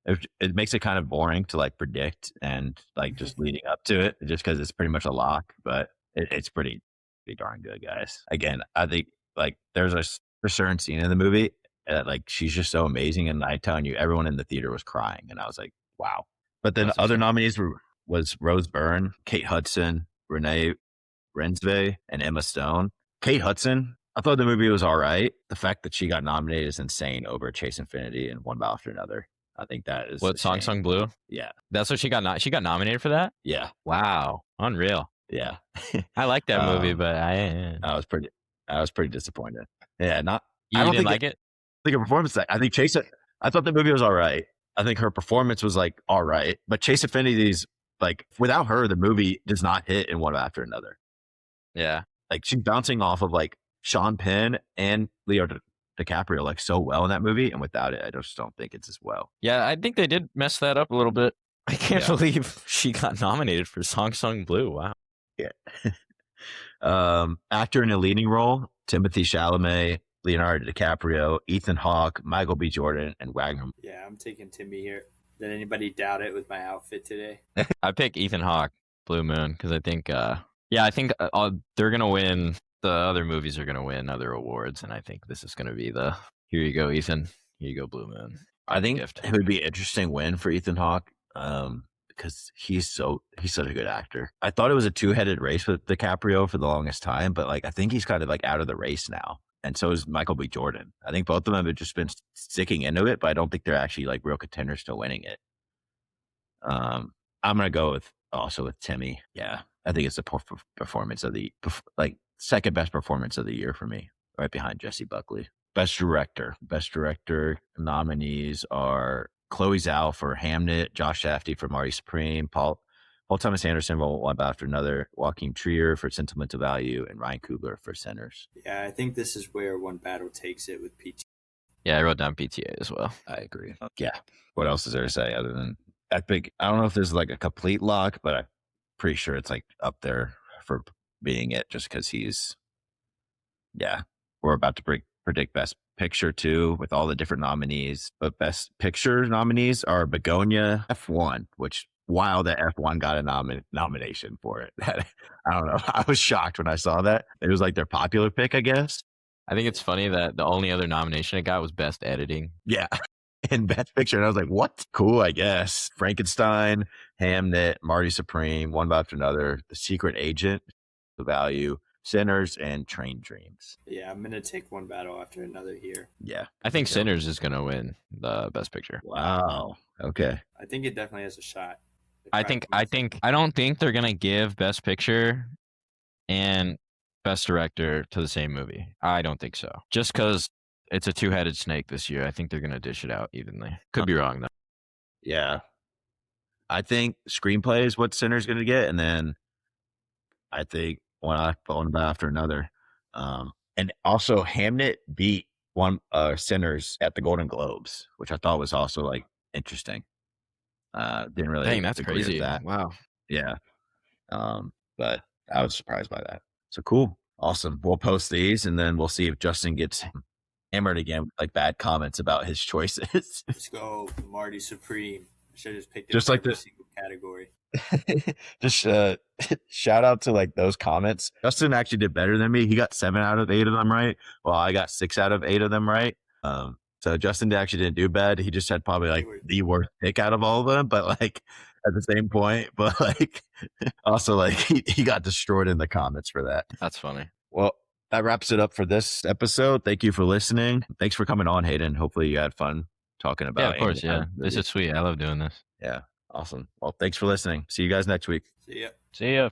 It makes it kind of boring to like predict and like just leading up to it, just because it's pretty much a lock, but it's pretty darn good, guys. Again, I think like there's a certain scene in the movie that like she's just so amazing, and I'm telling you, everyone in the theater was crying, and I was like, wow. But then other nominees was Rose Byrne, Kate Hudson, Renee Redzepi, and Emma Stone. Kate Hudson, I thought the movie was all right. The fact that she got nominated is insane over Chase Infinity and One About After Another. I think that is what Song Sung Blue. Yeah, that's what she got. She got nominated for that. Yeah. Wow, unreal. Yeah, I like that movie, but I was pretty disappointed. Yeah, I don't like it. I think her performance. I think Chase. I thought the movie was all right. I think her performance was like all right, but Chase Affinity's like, without her, the movie does not hit in One After Another. Yeah, like she's bouncing off of like Sean Penn and Leo DiCaprio like so well in that movie, and without it, I just don't think it's as well. Yeah, I think they did mess that up a little bit. I can't believe she got nominated for Song Sung Blue. Wow. Yeah. Actor in a leading role: Timothée Chalamet, Leonardo DiCaprio, Ethan Hawke, Michael B. Jordan, and Wagner. Yeah, I'm taking Timmy here. Did anybody doubt it with my outfit today? I pick Ethan Hawke, Blue Moon, because I think, they're gonna win. The other movies are gonna win other awards, and I think this is gonna be the here you go, Ethan. Here you go, Blue Moon. I think it would be an interesting win for Ethan Hawke. Because he's such a good actor. I thought it was a two-headed race with DiCaprio for the longest time, but like I think he's kind of like out of the race now, and so is Michael B. Jordan. I think both of them have just been sticking into it, but I don't think they're actually like real contenders to winning it. I'm gonna go with Timmy. Yeah, I think it's the performance of the second best performance of the year for me, right behind Jessie Buckley. Best director nominees are Chloe Zhao for Hamnet, Josh Safdie for Marty Supreme, Paul Thomas Anderson for One After Another, Joaquin Trier for Sentimental Value, and Ryan Coogler for Sinners. Yeah, I think this is where One Battle takes it with PTA. Yeah, I wrote down PTA as well. I agree. Yeah. What else is there to say other than epic? I don't know if there's like a complete lock, but I'm pretty sure it's like up there for being it, just because we're about to predict Best Picture too with all the different nominees, but Best Picture nominees are Begonia, F1, which wow, that F1 got a nomination for it. I don't know. I was shocked when I saw that. It was like their popular pick, I guess. I think it's funny that the only other nomination it got was Best Editing. Yeah. And Best Picture. And I was like, what? Cool, I guess. Frankenstein, Hamnet, Marty Supreme, One After Another, The Secret Agent, The Value, Sinners and Train Dreams. Yeah, I'm gonna take one battle after another here. Yeah. I think Sinners is going to win the Best Picture. Wow. Okay. I think it definitely has a shot. I don't think they're going to give Best Picture and Best Director to the same movie. I don't think so. Just because it's a two-headed snake this year. I think they're going to dish it out evenly. Could be wrong, though. Yeah. I think screenplay is what Sinner's going to get. And then I think one after another. And also Hamnet beat Sinners at the Golden Globes, which I thought was also like interesting. Didn't really Dang, that's agree crazy. with that. Wow. Yeah. But I was surprised by that. So cool. Awesome. We'll post these and then we'll see if Justin gets hammered again with like bad comments about his choices. Let's go, Marty Supreme. I should have just picked Just it like every the single category. Just shout out to like those comments. Justin actually did better than me. He got 7 out of 8 of them right. Well, I got 6 out of 8 of them right. So Justin actually didn't do bad. He just had probably like the worst pick out of all of them, but like at the same point, but like also like he got destroyed in the comments for that. That's funny. Well, that wraps it up for this episode. Thank you for listening. Thanks for coming on, Hayden. Hopefully you had fun talking about it. Yeah, of course. Yeah. This is sweet. I love doing this. Yeah. Awesome. Well, thanks for listening. See you guys next week. See ya. See ya.